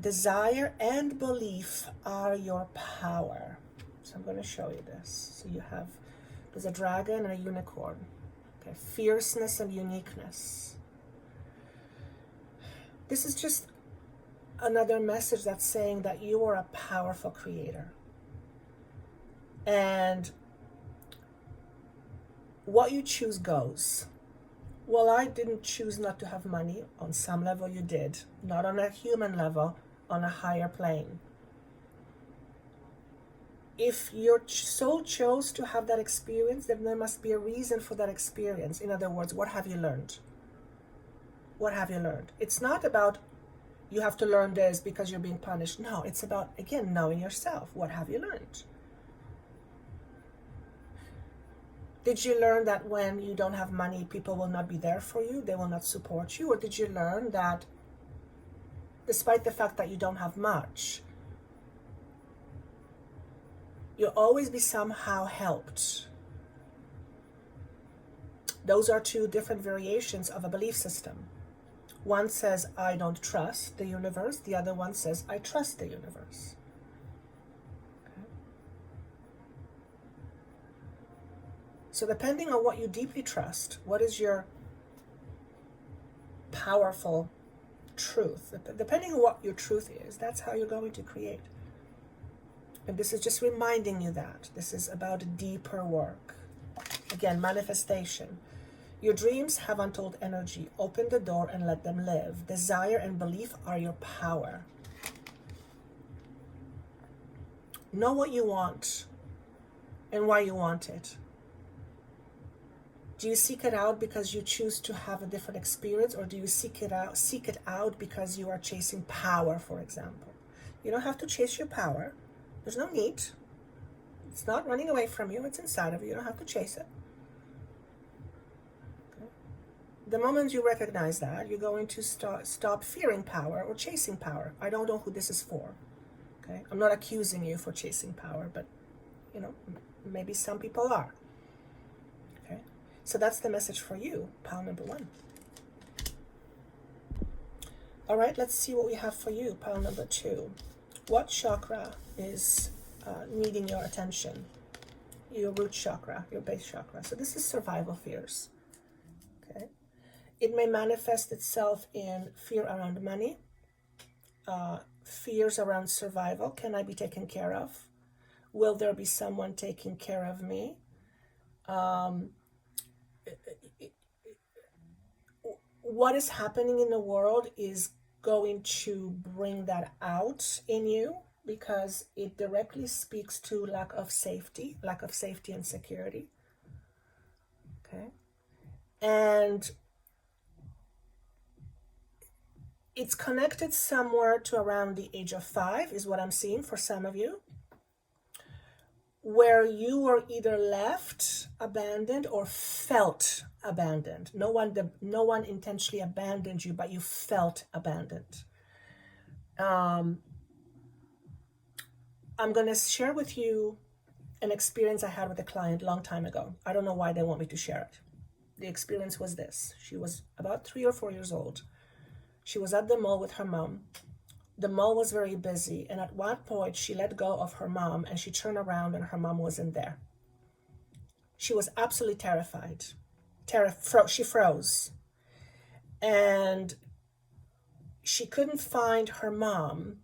Desire and belief are your power. So I'm going to show you this. So you have, there's a dragon and a unicorn. Okay, fierceness and uniqueness. This is just another message that's saying that you are a powerful creator. And what you choose goes. Well, I didn't choose not to have money. On some level you did. Not on a human level, on a higher plane. If your soul chose to have that experience, then there must be a reason for that experience. In other words, what have you learned? What have you learned? It's not about you have to learn this because you're being punished. No, it's about, again, knowing yourself. What have you learned? Did you learn that when you don't have money, people will not be there for you? They will not support you? Or did you learn that despite the fact that you don't have much, you'll always be somehow helped? Those are two different variations of a belief system. One says, I don't trust the universe. The other one says, I trust the universe. Okay. So depending on what you deeply trust, what is your powerful truth? Depending on what your truth is, that's how you're going to create. And this is just reminding you that. This is about deeper work. Again, manifestation. Your dreams have untold energy. Open the door and let them live. Desire and belief are your power. Know what you want and why you want it. Do you seek it out because you choose to have a different experience, or do you seek it out because you are chasing power, for example? You don't have to chase your power. There's no need. It's not running away from you. It's inside of you. You don't have to chase it. The moment you recognize that, you're going to stop fearing power or chasing power. I don't know who this is for. Okay, I'm not accusing you for chasing power, but maybe some people are. Okay, so that's the message for you, pile number 1. All right, let's see what we have for you, pile number 2. What chakra is needing your attention? Your root chakra, your base chakra. So this is survival fears. Okay. It may manifest itself in fear around money, fears around survival. Can I be taken care of? Will there be someone taking care of me? What is happening in the world is going to bring that out in you, because it directly speaks to lack of safety and security. Okay. And it's connected somewhere to around the age of 5 is what I'm seeing for some of you, where you were either left abandoned or felt abandoned. No one intentionally abandoned you, but you felt abandoned. I'm going to share with you an experience I had with a client a long time ago. I don't know why they want me to share it. The experience was this. She was about 3 or 4 years old. She was at the mall with her mom. The mall was very busy, and at one point she let go of her mom and she turned around and her mom wasn't there. She was absolutely terrified. She froze. And she couldn't find her mom.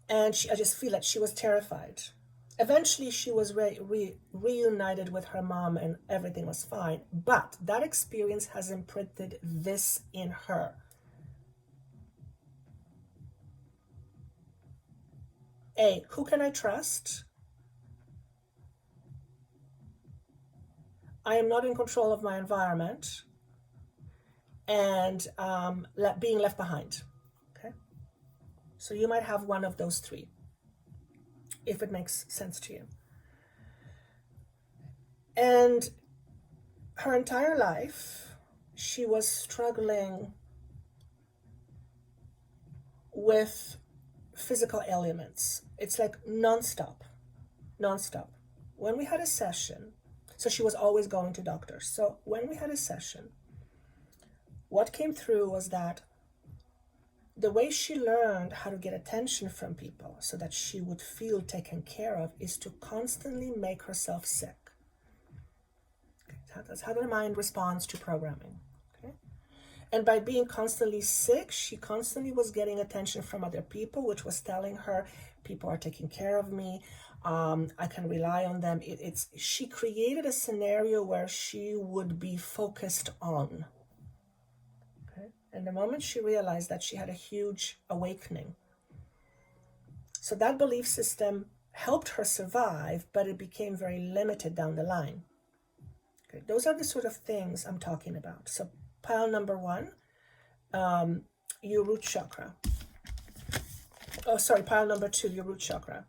And I just feel that she was terrified. Eventually she was reunited with her mom and everything was fine. But that experience has imprinted this in her. A, who can I trust? I am not in control of my environment. And being left behind. Okay. So you might have one of those 3, if it makes sense to you. And her entire life, she was struggling with physical ailments. It's like nonstop. When we had a session, so she was always going to doctors. So when we had a session, what came through was that the way she learned how to get attention from people so that she would feel taken care of is to constantly make herself sick. Okay, that's how the mind responds to programming. Okay? And by being constantly sick, she constantly was getting attention from other people, which was telling her, people are taking care of me. I can rely on them. She created a scenario where she would be focused on. Okay? And the moment she realized that, she had a huge awakening. So that belief system helped her survive, but it became very limited down the line. Okay? Those are the sort of things I'm talking about. So pile number 1, your root chakra. Oh, sorry, pile number 2, your root chakra.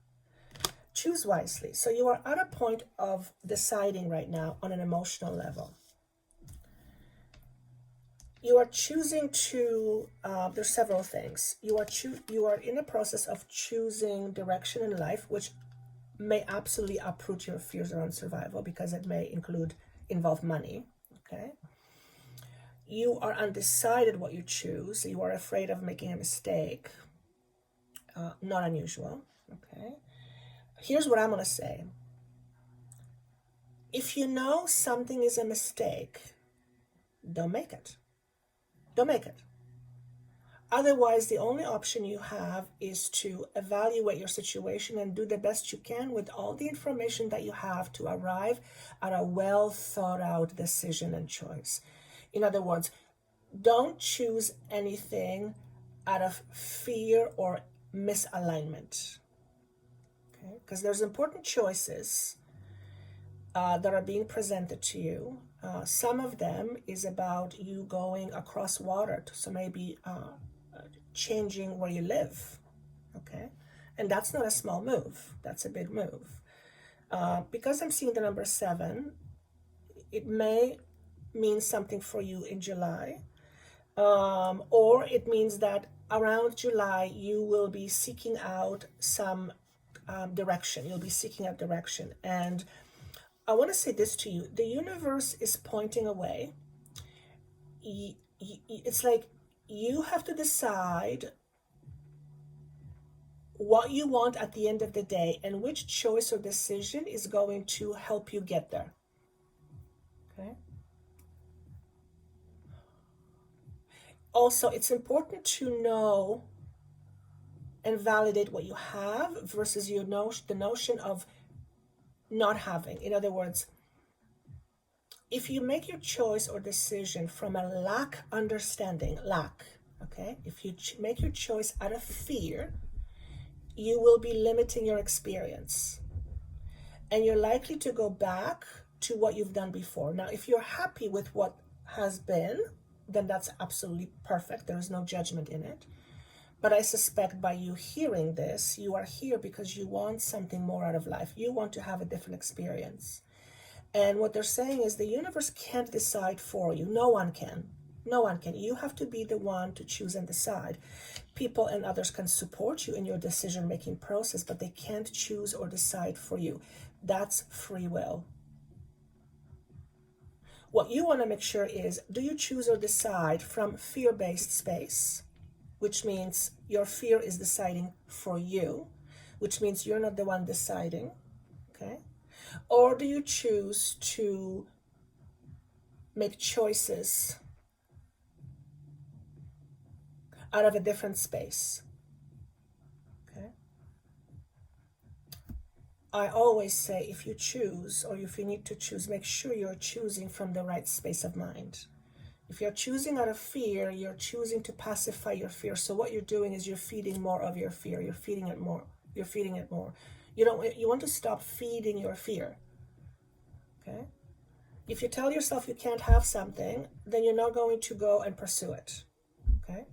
Choose wisely. So you are at a point of deciding right now on an emotional level. You are choosing to, there's several things. You are in a process of choosing direction in life, which may absolutely uproot your fears around survival, because it may involve money, okay? You are undecided what you choose. You are afraid of making a mistake. Not unusual, okay? Here's what I'm going to say. If you know something is a mistake, don't make it. Don't make it. Otherwise, the only option you have is to evaluate your situation and do the best you can with all the information that you have to arrive at a well thought out decision and choice. In other words, don't choose anything out of fear or misalignment. Okay? Because there's important choices that are being presented to you. Some of them is about you going across water, so maybe changing where you live, okay? And that's not a small move, that's a big move. Because I'm seeing the number 7, it may mean something for you in July, or it means that around July you will be seeking out some direction. You'll be seeking out direction. And I want to say this to you. The universe is pointing a way. It's like you have to decide what you want at the end of the day and which choice or decision is going to help you get there. Okay? Also, it's important to know and validate what you have versus the notion of not having. In other words, if you make your choice or decision from a understanding, okay? If you make your choice out of fear, you will be limiting your experience. And you're likely to go back to what you've done before. Now, if you're happy with what has been, then that's absolutely perfect. There is no judgment in it. But I suspect by you hearing this, you are here because you want something more out of life. You want to have a different experience. And what they're saying is the universe can't decide for you. No one can. No one can. You have to be the one to choose and decide. People and others can support you in your decision-making process, but they can't choose or decide for you. That's free will. What you want to make sure is, do you choose or decide from fear-based space, which means your fear is deciding for you, which means you're not the one deciding, okay? Or do you choose to make choices out of a different space? Okay. I always say, if you choose or if you need to choose, make sure you're choosing from the right space of mind. If you're choosing out of fear, you're choosing to pacify your fear. So what you're doing is you're feeding more of your fear. You're feeding it more. You're feeding it more. You want to stop feeding your fear. Okay? If you tell yourself you can't have something, then you're not going to go and pursue it. Okay?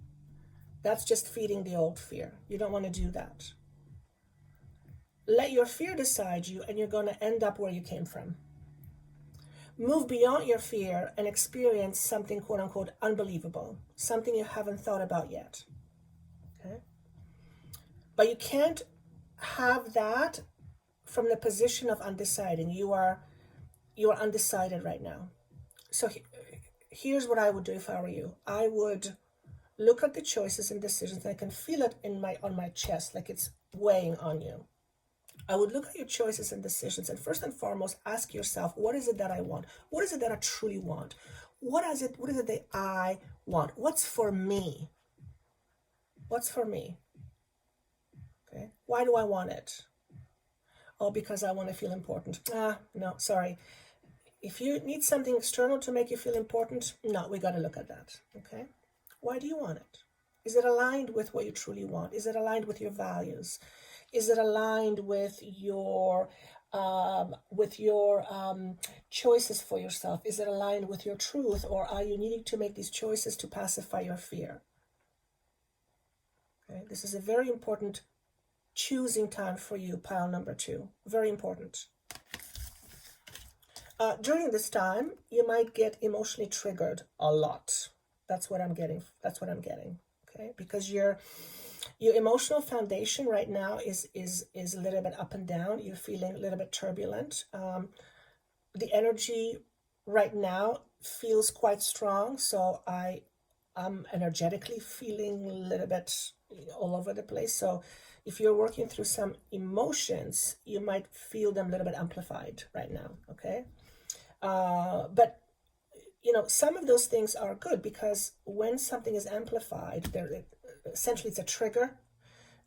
That's just feeding the old fear. You don't want to do that. Let your fear decide you, and you're going to end up where you came from. Move beyond your fear and experience something, quote unquote, unbelievable, something you haven't thought about yet. Okay? But you can't have that from the position of undeciding. You are undecided right now. So here's what I would do if I were you. I would look at the choices and decisions. I can feel it on my chest, like it's weighing on you. I would look at your choices and decisions, and first and foremost, ask yourself, what is it that I want? What is it that I truly want? What is it that I want? What's for me? What's for me? Okay. Why do I want it? Oh, because I want to feel important. No, sorry. If you need something external to make you feel important, no, we got to look at that. Okay. Why do you want it? Is it aligned with what you truly want? Is it aligned with your values? Is it aligned with your choices for yourself? Is it aligned with your truth, or are you needing to make these choices to pacify your fear? Okay, this is a very important choosing time for you, pile number 2. Very important. During this time, you might get emotionally triggered a lot. That's what I'm getting. Okay, because your emotional foundation right now is a little bit up and down. You're feeling a little bit turbulent. The energy right now feels quite strong, so I'm energetically feeling a little bit all over the place. So if you're working through some emotions, you might feel them a little bit amplified right now. Okay, but some of those things are good, because when something is amplified, essentially it's a trigger,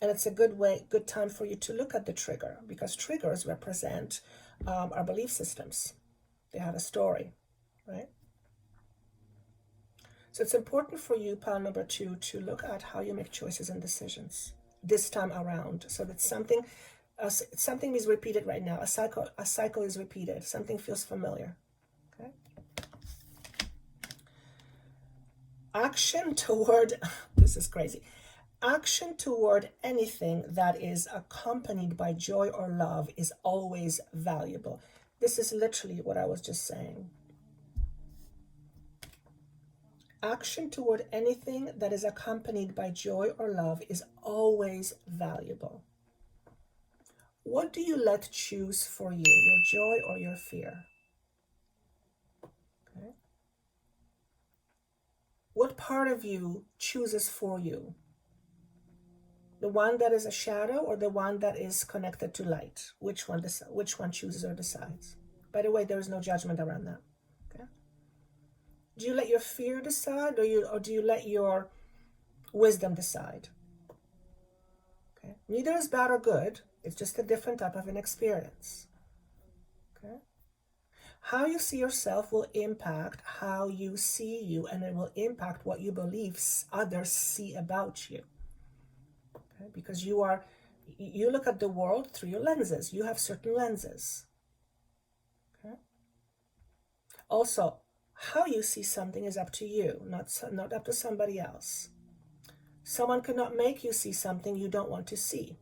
and it's a good time for you to look at the trigger, because triggers represent our belief systems. They have a story, right? So it's important for you, pile number 2, to look at how you make choices and decisions this time around, so that something is repeated right now. A cycle is repeated. Something feels familiar. Okay. Action toward, this is crazy. Action toward anything that is accompanied by joy or love is always valuable. This is literally what I was just saying. Action toward anything that is accompanied by joy or love is always valuable. What do you let choose for you, your joy or your fear? Okay. What part of you chooses for you? The one that is a shadow, or the one that is connected to light? Which one chooses or decides? By the way, there is no judgment around that. Okay. Do you let your fear decide, or do you let your wisdom decide? Okay. Neither is bad or good. It's just a different type of an experience. Okay. How you see yourself will impact how you see you, and it will impact what you believe others see about you. Okay? Because you look at the world through your lenses. You have certain lenses. Okay? Also, how you see something is up to you, not up to somebody else. Someone cannot make you see something you don't want to see.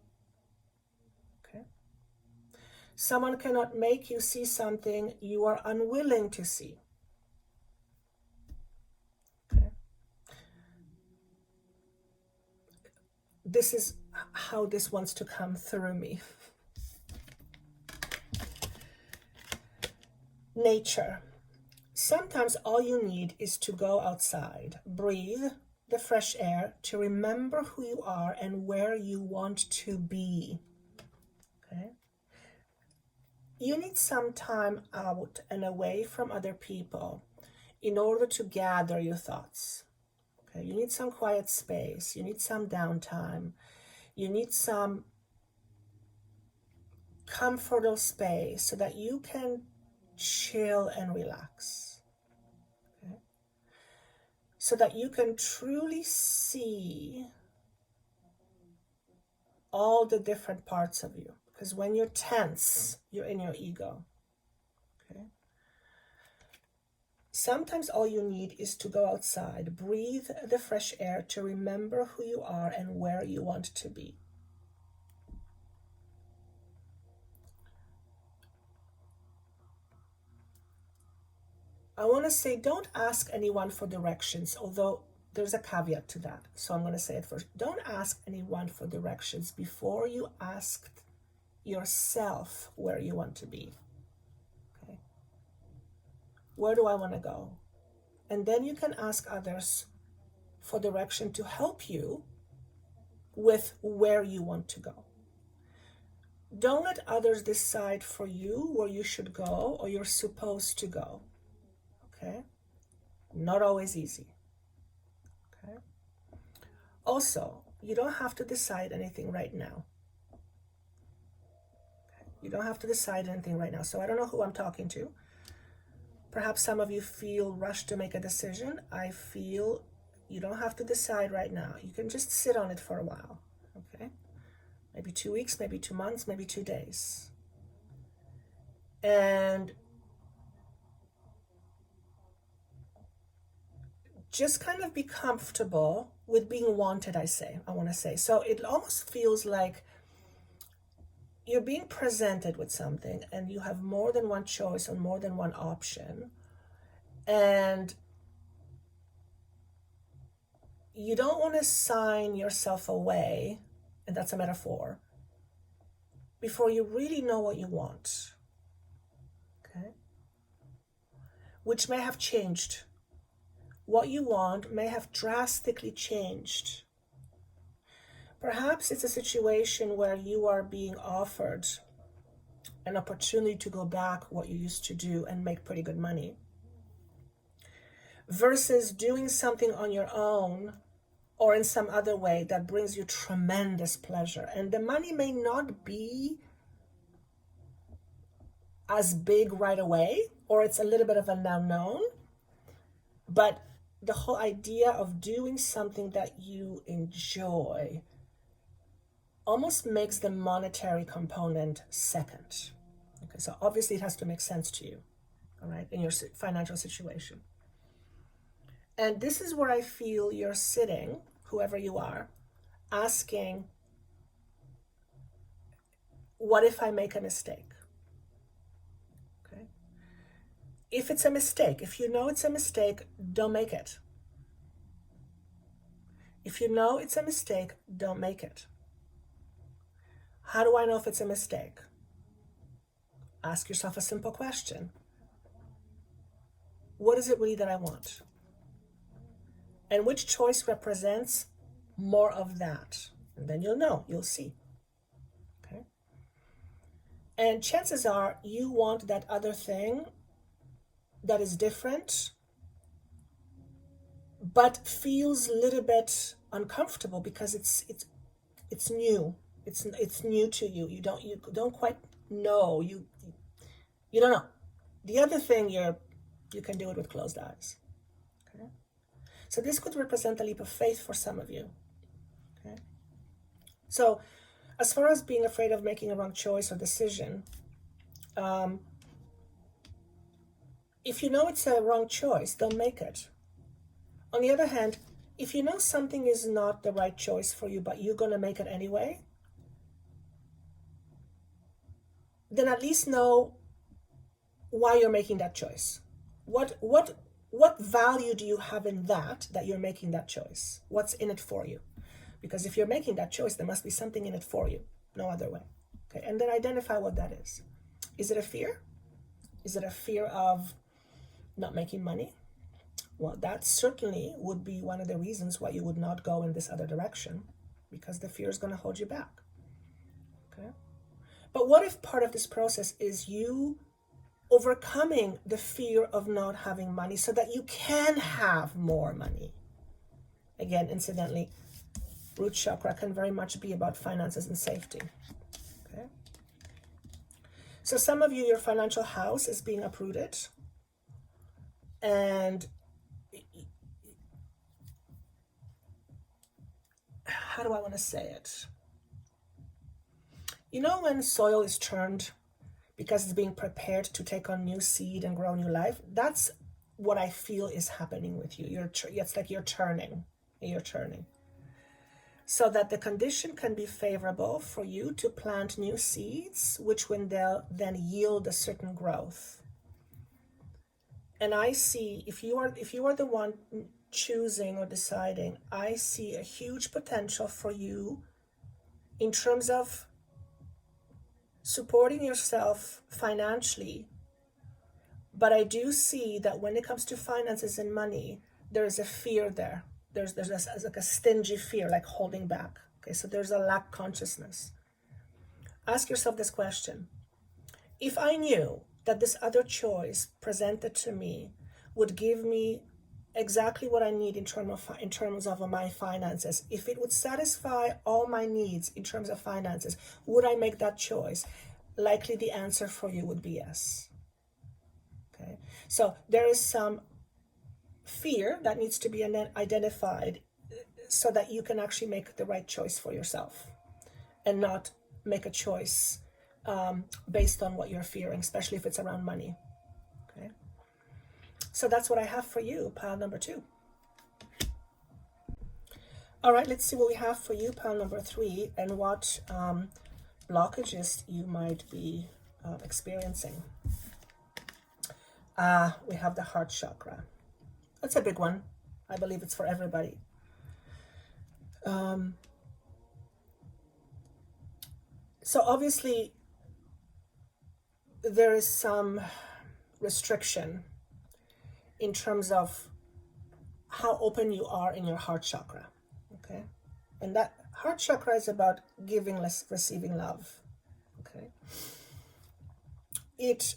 Okay? Someone cannot make you see something you are unwilling to see. Okay? This is how this wants to come through me. Nature. Sometimes all you need is to go outside, breathe the fresh air, to remember who you are and where you want to be. Okay? You need some time out and away from other people in order to gather your thoughts. Okay? You need some quiet space. You need some downtime. You need some comfortable space so that you can chill and relax. Okay? So that you can truly see all the different parts of you. Because when you're tense, you're in your ego. Okay? Sometimes all you need is to go outside, breathe the fresh air, to remember who you are and where you want to be. I want to say, don't ask anyone for directions, although there's a caveat to that. So I'm going to say it first. Don't ask anyone for directions before you ask yourself where you want to be. Okay? Where do I want to go? And then you can ask others for direction to help you with where you want to go. Don't let others decide for you where you should go or you're supposed to go. Okay? Not always easy. Okay? Also, you don't have to decide anything right now. Okay? You don't have to decide anything right now. So I don't know who I'm talking to. Perhaps some of you feel rushed to make a decision. I feel you don't have to decide right now. You can just sit on it for a while. Okay? Maybe 2 weeks, maybe 2 months, maybe 2 days. And just kind of be comfortable with being wanted, I want to say. So it almost feels like you're being presented with something and you have more than one choice or more than one option. And you don't want to sign yourself away, and that's a metaphor, before you really know what you want. Okay? Which may have changed. What you want may have drastically changed. Perhaps it's a situation where you are being offered an opportunity to go back what you used to do and make pretty good money, versus doing something on your own or in some other way that brings you tremendous pleasure. And the money may not be as big right away, or it's a little bit of an unknown, but the whole idea of doing something that you enjoy almost makes the monetary component second. Okay, so obviously it has to make sense to you, all right, in your financial situation. And this is where I feel you're sitting, whoever you are, asking, what if I make a mistake? Okay. If it's a mistake, if you know it's a mistake, don't make it. If you know it's a mistake, don't make it. How do I know if it's a mistake? Ask yourself a simple question. What is it really that I want? And which choice represents more of that? And then you'll know, you'll see. Okay? And chances are you want that other thing that is different, but feels a little bit uncomfortable because it's new. It's new to you. You don't quite know. You don't know. The other thing you can do it with closed eyes. Okay? So this could represent a leap of faith for some of you. Okay? So as far as being afraid of making a wrong choice or decision, if you know it's a wrong choice, don't make it. On the other hand, if you know something is not the right choice for you, but you're going to make it anyway, then at least know why you're making that choice. What value do you have in that you're making that choice? What's in it for you? Because if you're making that choice, there must be something in it for you. No other way. Okay, and then identify what that is. Is it a fear? Is it a fear of not making money? Well, that certainly would be one of the reasons why you would not go in this other direction, because the fear is going to hold you back. Okay? But what if part of this process is you overcoming the fear of not having money so that you can have more money? Again, incidentally, root chakra can very much be about finances and safety. Okay? So some of you, your financial house is being uprooted. And how do I want to say it? You know when soil is turned because it's being prepared to take on new seed and grow new life? That's what I feel is happening with you. It's like you're turning. You're turning. So that the condition can be favorable for you to plant new seeds, which will then yield a certain growth. And I see, if you are the one choosing or deciding, I see a huge potential for you in terms of supporting yourself financially. But I do see that when it comes to finances and money, there is a fear there. There's like a stingy fear, like holding back. Okay, so there's a lack consciousness. Ask yourself this question. If I knew that this other choice presented to me would give me exactly what I need in terms of my finances, if it would satisfy all my needs in terms of finances, would I make that choice? Likely the answer for you would be yes. Okay, so there is some fear that needs to be identified so that you can actually make the right choice for yourself and not make a choice based on what you're fearing, especially if it's around money. Okay, so that's what I have for you, pile number 2. All right, let's see what we have for you, pile number 3, and what blockages you might be experiencing. We have the heart chakra. That's a big one. I believe it's for everybody. So obviously, there is some restriction in terms of how open you are in your heart chakra. Okay, and that heart chakra is about giving, less receiving love. Okay, it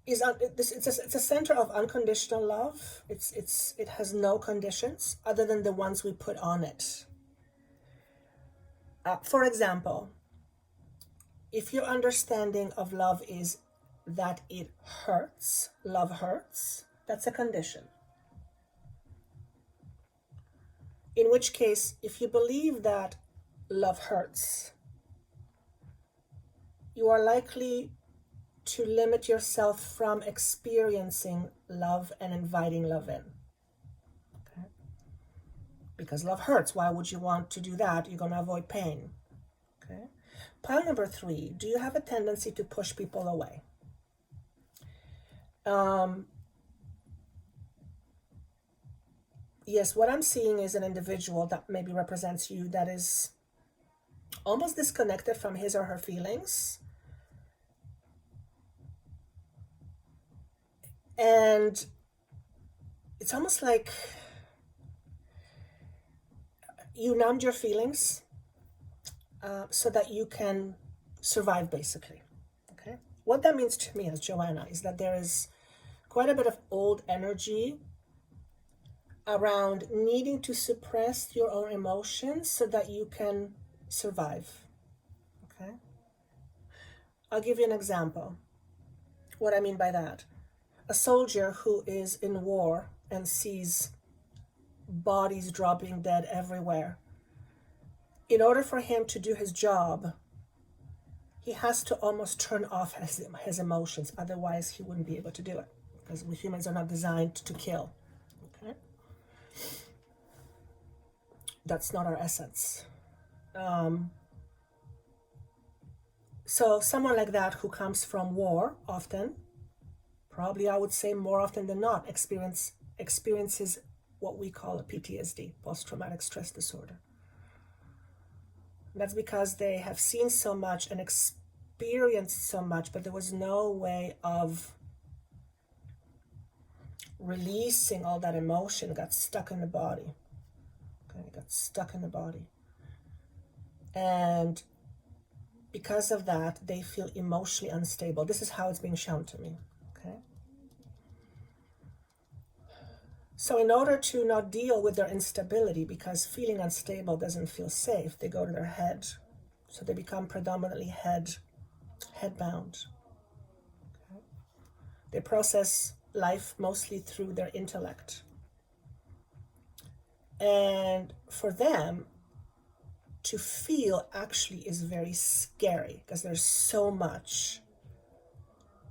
is it's a center of unconditional love. It has no conditions other than the ones we put on it. For example, if your understanding of love is that it hurts, love hurts, that's a condition. In which case, if you believe that love hurts, you are likely to limit yourself from experiencing love and inviting love in. Okay? Because love hurts. Why would you want to do that? You're going to avoid pain. Okay. Pile number 3, do you have a tendency to push people away? Yes, what I'm seeing is an individual that maybe represents you that is almost disconnected from his or her feelings. And it's almost like you numbed your feelings so that you can survive, basically. Okay. What that means to me as Joanna is that there is quite a bit of old energy around needing to suppress your own emotions so that you can survive. Okay. I'll give you an example. What I mean by that. A soldier who is in war and sees bodies dropping dead everywhere. In order for him to do his job, he has to almost turn off his emotions. Otherwise, he wouldn't be able to do it. Because we humans are not designed to kill. Okay? That's not our essence. So someone like that who comes from war often, probably I would say more often than not, experiences what we call a PTSD, post-traumatic stress disorder. That's because they have seen so much and experienced so much, but there was no way of releasing all that emotion. It got stuck in the body. Okay, it got stuck in the body. And because of that, they feel emotionally unstable. This is how it's being shown to me. Okay. So in order to not deal with their instability, because feeling unstable doesn't feel safe, they go to their head. So they become predominantly headbound. Okay. They process life mostly through their intellect. And for them, to feel actually is very scary because there's so much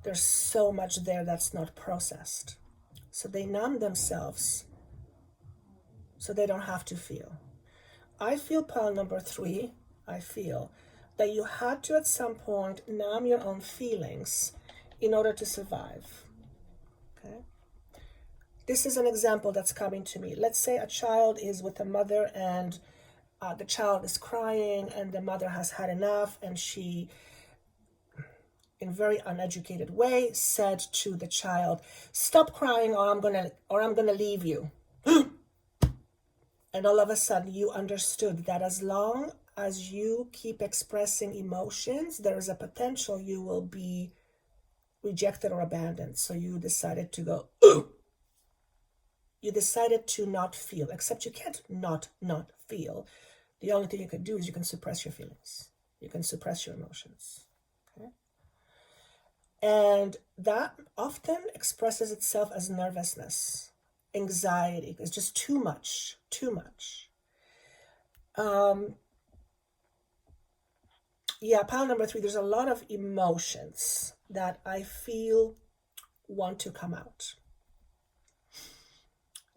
there that's not processed. So they numb themselves so they don't have to feel. I feel, pile number 3, I feel that you had to at some point numb your own feelings in order to survive. Okay. This is an example that's coming to me. Let's say a child is with a mother and the child is crying and the mother has had enough, and she, in a very uneducated way, said to the child, "Stop crying or I'm gonna leave you." And all of a sudden you understood that as long as you keep expressing emotions, there is a potential you will be rejected or abandoned. So you decided to go, ugh. You decided to not feel, except you can't not feel. The only thing you can do is you can suppress your feelings. You can suppress your emotions. Okay? And that often expresses itself as nervousness, anxiety. It's just too much, too much. Yeah, pile number 3, there's a lot of emotions that I feel want to come out.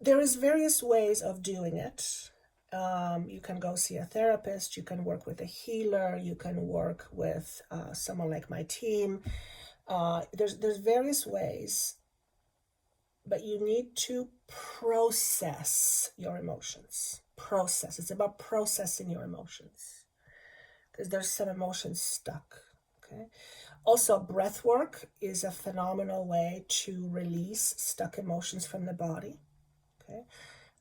There is various ways of doing it. You can go see a therapist, you can work with a healer, you can work with someone like my team. There's various ways, but you need to process your emotions. Process. It's about processing your emotions, because there's some emotions stuck. Okay. Also, breath work is a phenomenal way to release stuck emotions from the body. Okay.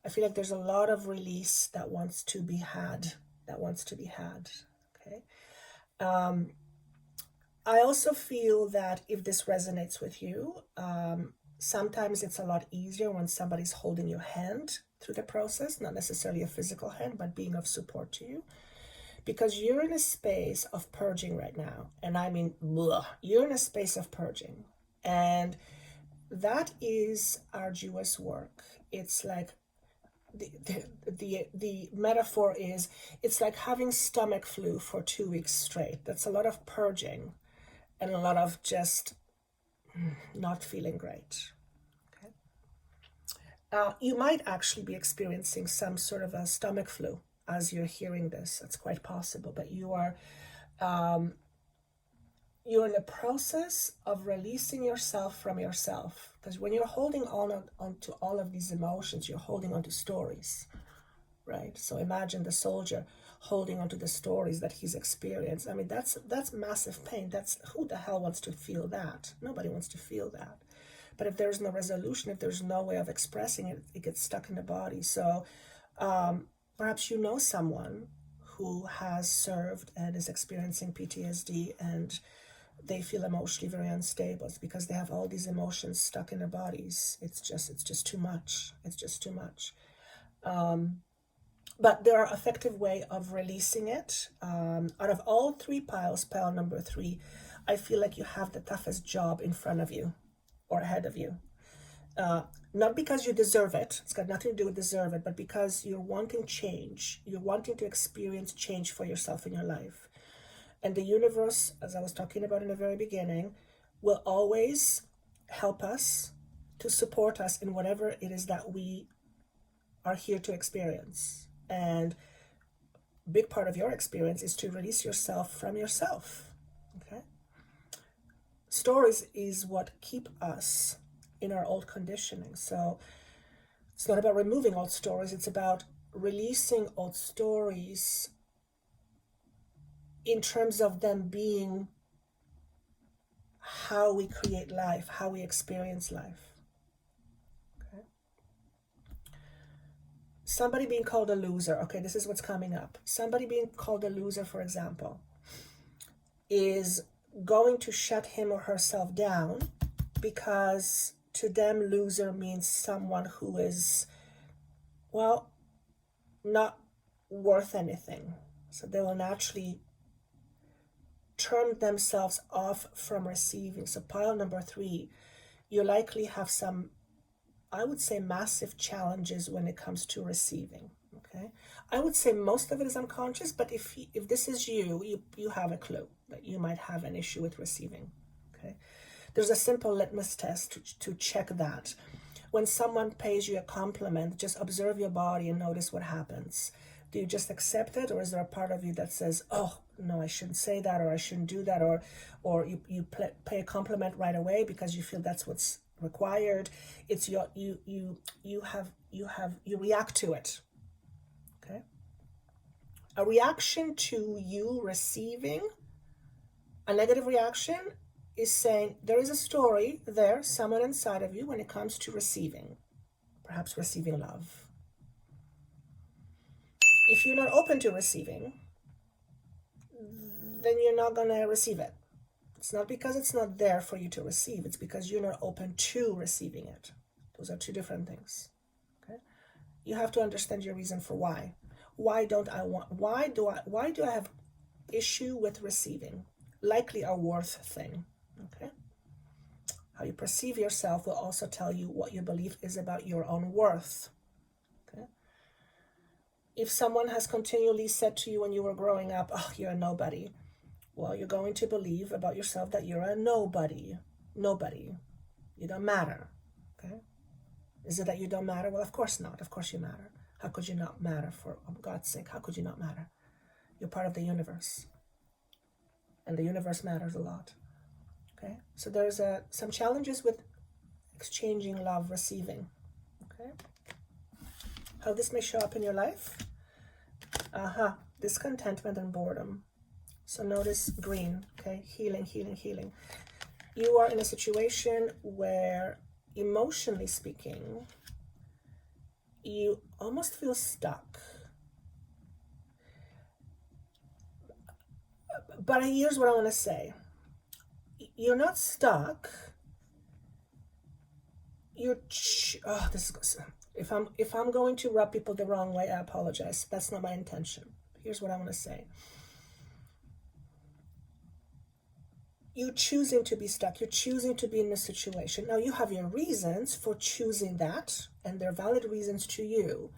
I feel like there's a lot of release that wants to be had. Okay. I also feel that if this resonates with you, sometimes it's a lot easier when somebody's holding your hand through the process, not necessarily a physical hand, but being of support to you. Because you're in a space of purging right now. And I mean, you're in a space of purging. And that is arduous work. It's like, the metaphor is, it's like having stomach flu for 2 weeks straight. That's a lot of purging and a lot of just not feeling great. Okay. You might actually be experiencing some sort of a stomach flu as you're hearing this. It's quite possible, but you're in the process of releasing yourself from yourself. Because when you're holding on to all of these emotions, you're holding on to stories, right? So imagine the soldier holding on to the stories that he's experienced. I mean, that's massive pain. That's, who the hell wants to feel that? Nobody wants to feel that. But if there's no resolution, if there's no way of expressing it, it gets stuck in the body. So perhaps you know someone who has served and is experiencing PTSD, and they feel emotionally very unstable. It's because they have all these emotions stuck in their bodies. It's just too much. It's just too much. But there are effective way of releasing it. Out of all 3 piles, pile number 3, I feel like you have the toughest job in front of you or ahead of you. Not because you deserve it. It's got nothing to do with deserve it, but because you're wanting change. You're wanting to experience change for yourself in your life. And the universe, as I was talking about in the very beginning, will always help us to support us in whatever it is that we are here to experience. And a big part of your experience is to release yourself from yourself. Okay? Stories is what keep us in our old conditioning. So it's not about removing old stories. It's about releasing old stories in terms of them being how we create life, how we experience life. Okay. Somebody being called a loser. Okay, this is what's coming up. Somebody being called a loser, for example, is going to shut him or herself down because to them, loser means someone who is, well, not worth anything. So they will naturally turn themselves off from receiving. So pile number 3, you likely have some, I would say, massive challenges when it comes to receiving. Okay, I would say most of it is unconscious, but if this is you have a clue that you might have an issue with receiving. Okay, there's a simple litmus test to check that. When someone pays you a compliment, just observe your body and notice what happens. Do you just accept it, or is there a part of you that says, oh, no, I shouldn't say that, or I shouldn't do that, or you pay a compliment right away because you feel that's what's required? It's you react to it. Okay? A reaction to you receiving, a negative reaction, is saying there is a story there, someone inside of you when it comes to receiving, perhaps receiving love. If you're not open to receiving, then you're not going to receive it. It's not because it's not there for you to receive. It's because you're not open to receiving it. Those are two different things. Okay? You have to understand your reason for why. Why do I have issue with receiving? Likely a worth thing. Okay? How you perceive yourself will also tell you what your belief is about your own worth. Okay? If someone has continually said to you when you were growing up, oh, you're a nobody, well, you're going to believe about yourself that you're a nobody. Nobody. You don't matter. Okay? Is it that you don't matter? Well, of course not. Of course you matter. How could you not matter? For God's sake, how could you not matter? You're part of the universe. And the universe matters a lot. Okay? So there's some challenges with exchanging love, receiving. Okay? How this may show up in your life? Discontentment and boredom. So notice green, okay? Healing, healing, healing. You are in a situation where, emotionally speaking, you almost feel stuck. But here's what I want to say. You're not stuck. If I'm going to rub people the wrong way, I apologize. That's not my intention. Here's what I want to say. You're choosing to be stuck. You're choosing to be in this situation. Now, you have your reasons for choosing that, and they're valid reasons to you,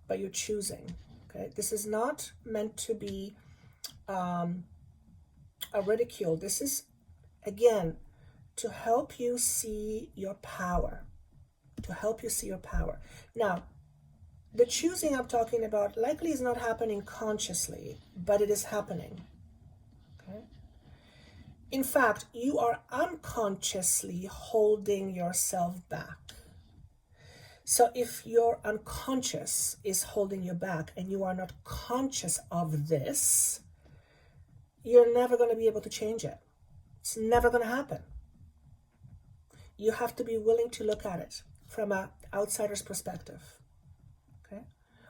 but you're choosing. Okay? This is not meant to be a ridicule. This is, again, to help you see your power. To help you see your power. Now, the choosing I'm talking about likely is not happening consciously, but it is happening. Okay? In fact, you are unconsciously holding yourself back. So if your unconscious is holding you back and you are not conscious of this, you're never going to be able to change it. It's never going to happen. You have to be willing to look at it from an outsider's perspective. Okay?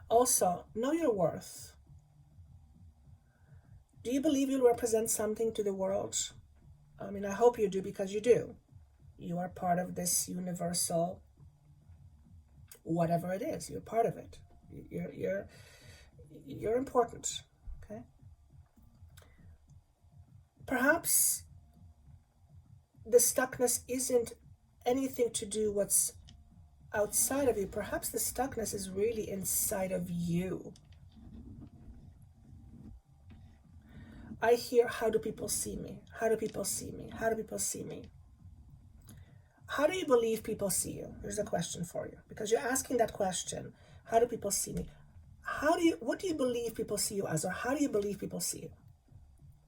Also, know your worth. Do you believe you'll represent something to the world? I mean, I hope you do, because you do. You are part of this universal, whatever it is. You're part of it. You're important. Okay? Perhaps the stuckness isn't anything to do what's outside of you. Perhaps the stuckness is really inside of you. I hear, how do people see me? How do people see me? How do people see me? How do you believe people see you? Here's a question for you, because you're asking that question. How do people see me? What do you believe people see you as, or how do you believe people see you?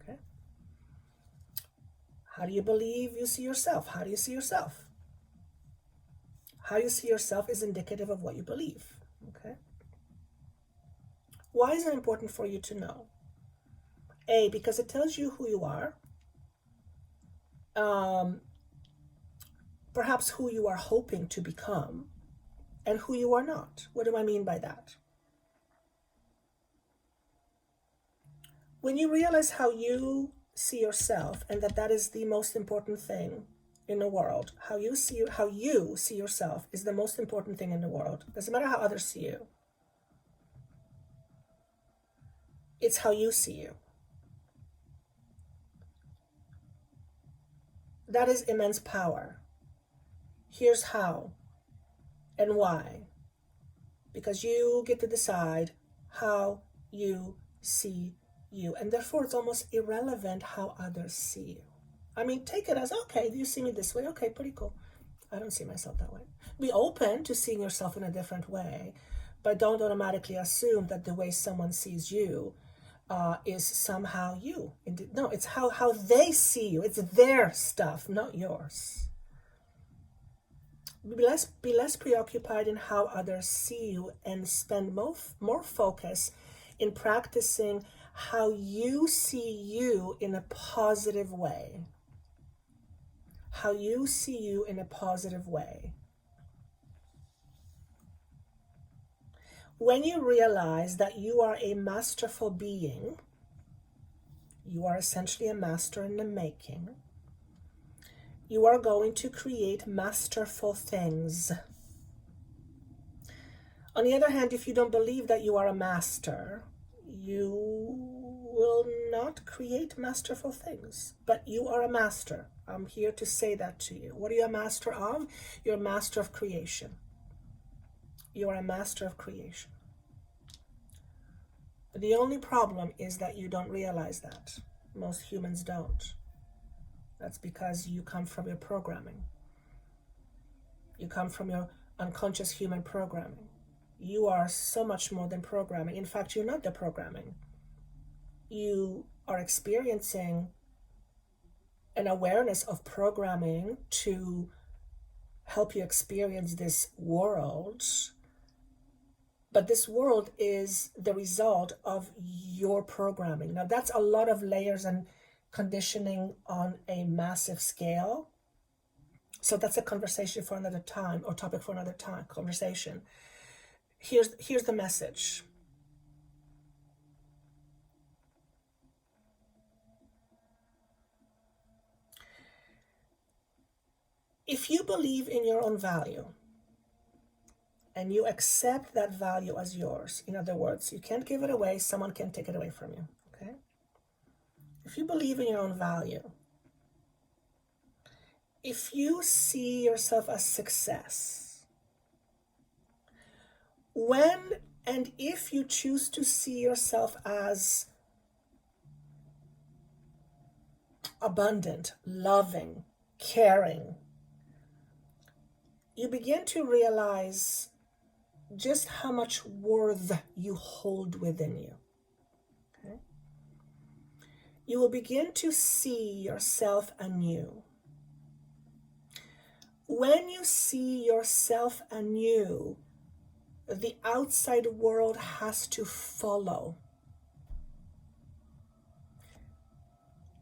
Okay. How do you believe you see yourself? How do you see yourself? How you see yourself is indicative of what you believe. Okay. Why is it important for you to know? A, because it tells you who you are. Perhaps who you are hoping to become, and who you are not. What do I mean by that? When you realize how you see yourself, and that is the most important thing in the world, how you see yourself is the most important thing in the world. Doesn't matter how others see you. It's how you see you. That is immense power. Here's how and why. Because you get to decide how you see you. And therefore, it's almost irrelevant how others see you. I mean, take it as, okay, do you see me this way? Okay, pretty cool. I don't see myself that way. Be open to seeing yourself in a different way, but don't automatically assume that the way someone sees you is somehow you. No, it's how they see you. It's their stuff, not yours. Be less preoccupied in how others see you, and spend more focus in practicing how you see you in a positive way. How you see you in a positive way. When you realize that you are a masterful being, You are essentially a master in the making. You are going to create masterful things. On the other hand, if you don't believe that you are a master, you will not create masterful things. But you are a master. I'm here to say that to you. What are you a master of? You're a master of creation. You are a master of creation. But the only problem is that you don't realize that. Most humans don't. That's because you come from your programming. You come from your unconscious human programming. You are so much more than programming. In fact, you're not the programming. You are experiencing an awareness of programming to help you experience this world. But this world is the result of your programming. Now, that's a lot of layers and conditioning on a massive scale. So that's a conversation for another time, or topic for another time, conversation. Here's the message. If you believe in your own value and you accept that value as yours, in other words, you can't give it away, someone can take it away from you, okay? If you believe in your own value, if you see yourself as success, when and if you choose to see yourself as abundant, loving, caring, you begin to realize just how much worth you hold within you. Okay? You will begin to see yourself anew. When you see yourself anew, the outside world has to follow.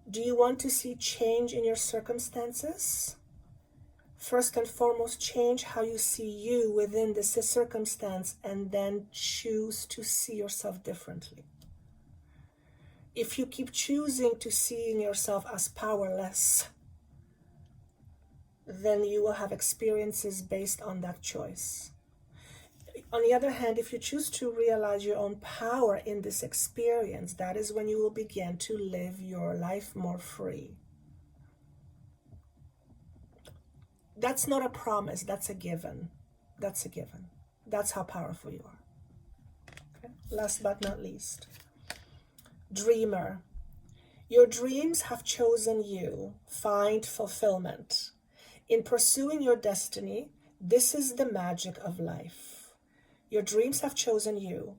Do you want to see change in your circumstances? First and foremost, change how you see you within this circumstance, and then choose to see yourself differently. If you keep choosing to seeing yourself as powerless, then you will have experiences based on that choice. On the other hand, if you choose to realize your own power in this experience, that is when you will begin to live your life more free. That's not a promise, that's a given. That's a given. That's how powerful you are. Okay? Last but not least, dreamer. Your dreams have chosen you. Find fulfillment. In pursuing your destiny, this is the magic of life. Your dreams have chosen you.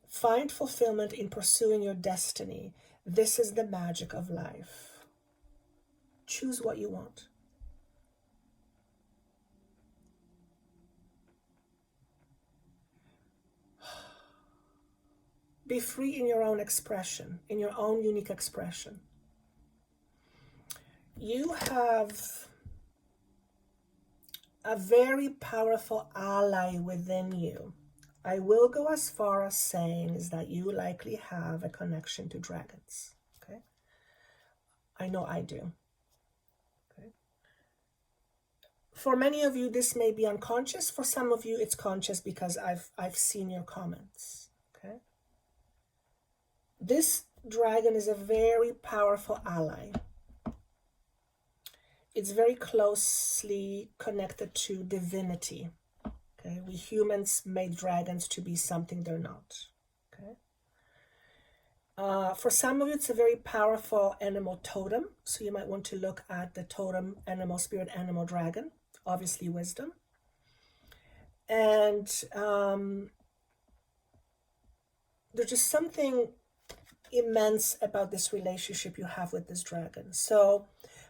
Find fulfillment in pursuing your destiny. This is the magic of life. Choose what you want. Be free in your own expression, in your own unique expression. You have a very powerful ally within you. I will go as far as saying is that you likely have a connection to dragons. Okay, I know I do. Okay. For many of you, this may be unconscious. For some of you, it's conscious because I've seen your comments. Okay. This dragon is a very powerful ally. It's very closely connected to divinity. Okay, we humans made dragons to be something they're not. Okay. For some of you, it's a very powerful animal totem. So you might want to look at the totem, animal, spirit, animal, dragon. Obviously, wisdom. And there's just something immense about this relationship you have with this dragon. So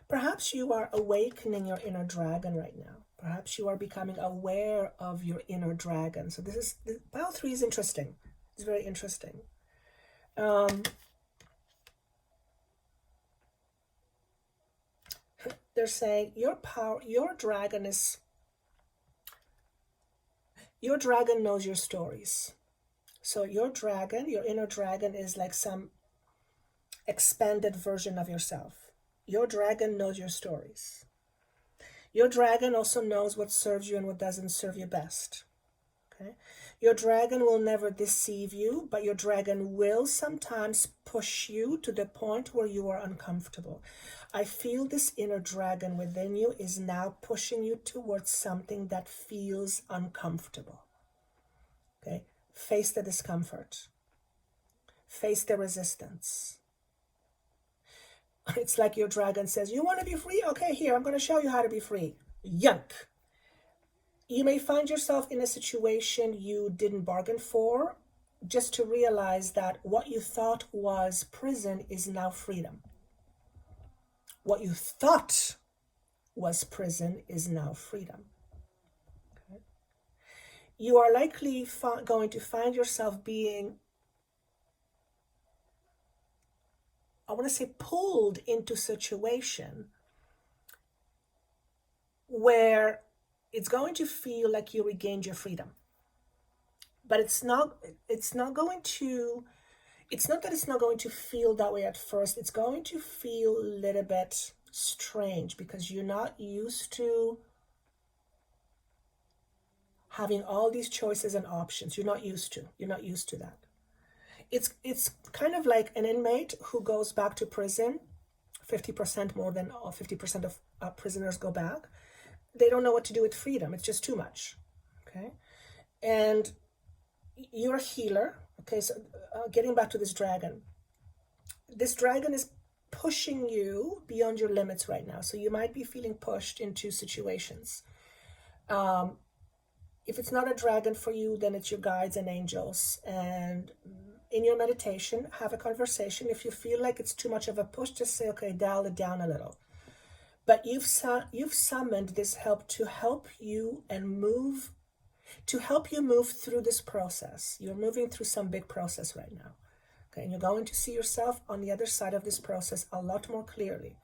perhaps you are awakening your inner dragon right now. Perhaps you are becoming aware of your inner dragon. So pile 3 is interesting. It's very interesting. They're saying your dragon knows your stories. So your dragon, your inner dragon, is like some expanded version of yourself. Your dragon knows your stories. Your dragon also knows what serves you and what doesn't serve you best. Okay? Your dragon will never deceive you, but your dragon will sometimes push you to the point where you are uncomfortable. I feel this inner dragon within you is now pushing you towards something that feels uncomfortable. Okay? Face the discomfort. Face the resistance. It's like your dragon says, you want to be free? Okay, here, I'm going to show you how to be free. Yank. You may find yourself in a situation you didn't bargain for, just to realize that what you thought was prison is now freedom. What you thought was prison is now freedom. Okay. You are likely going to find yourself being, I want to say, pulled into a situation where it's going to feel like you regained your freedom. But it's not that it's not going to feel that way at first. It's going to feel a little bit strange because you're not used to having all these choices and options. You're not used to that. It's kind of like an inmate who goes back to prison. 50% more than 50% of prisoners go back. They don't know what to do with freedom. It's just too much. Okay. And you're a healer. Okay. So getting back to this dragon is pushing you beyond your limits right now. So you might be feeling pushed into situations. If it's not a dragon for you, then it's your guides and angels. And in your meditation, have a conversation. If you feel like it's too much of a push, just say, okay, dial it down a little. But you've summoned this help to help you move through this process. You're moving through some big process right now. Okay, and you're going to see yourself on the other side of this process a lot more clearly.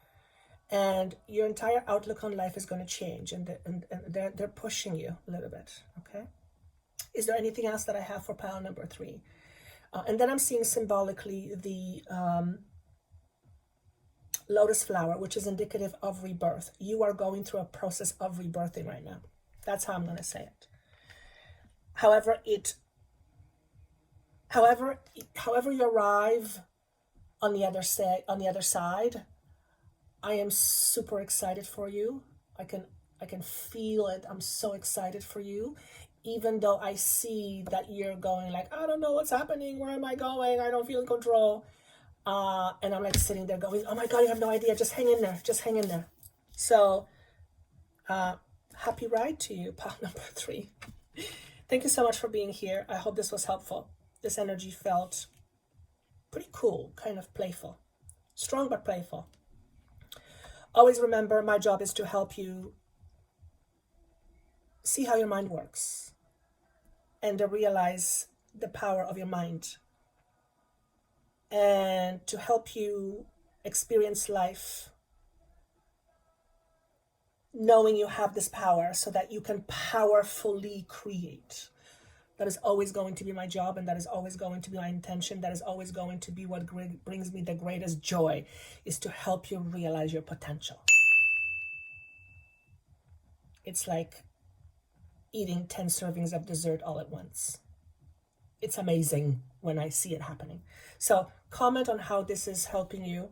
And your entire outlook on life is going to change, and they're pushing you a little bit. Okay. Is there anything else that I have for pile number 3? And then I'm seeing symbolically the lotus flower, which is indicative of rebirth. You are going through a process of rebirthing right now. That's how I'm going to say it. However you arrive on the other side, I am super excited for you. I can feel it. I'm so excited for you. Even though I see that you're going like, I don't know what's happening. Where am I going? I don't feel in control. And I'm like sitting there going, oh my God, you have no idea. Just hang in there. Just hang in there. So happy ride to you, pile number 3. Thank you so much for being here. I hope this was helpful. This energy felt pretty cool, kind of playful. Strong but playful. Always remember, my job is to help you see how your mind works and to realize the power of your mind, and to help you experience life knowing you have this power so that you can powerfully create. That is always going to be my job, and that is always going to be my intention. That is always going to be what brings me the greatest joy, is to help you realize your potential. It's like eating 10 servings of dessert all at once. It's amazing when I see it happening. So comment on how this is helping you,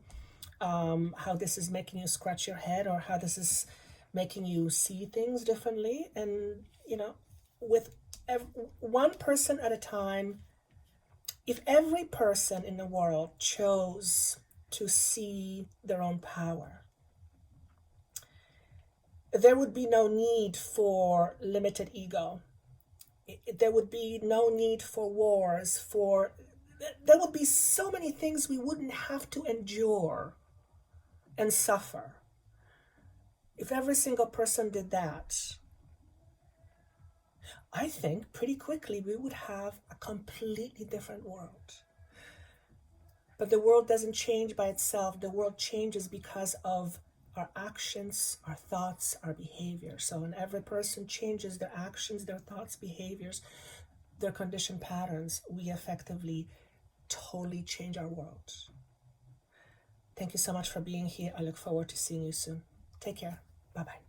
how this is making you scratch your head, or how this is making you see things differently. And, with one person at a time, if every person in the world chose to see their own power, there would be no need for limited ego. There would be no need for wars, there would be so many things we wouldn't have to endure and suffer. If every single person did that, I think pretty quickly we would have a completely different world. But the world doesn't change by itself. The world changes because of our actions, our thoughts, our behavior. So when every person changes their actions, their thoughts, behaviors, their conditioned patterns, we effectively totally change our world. Thank you so much for being here. I look forward to seeing you soon. Take care. Bye-bye.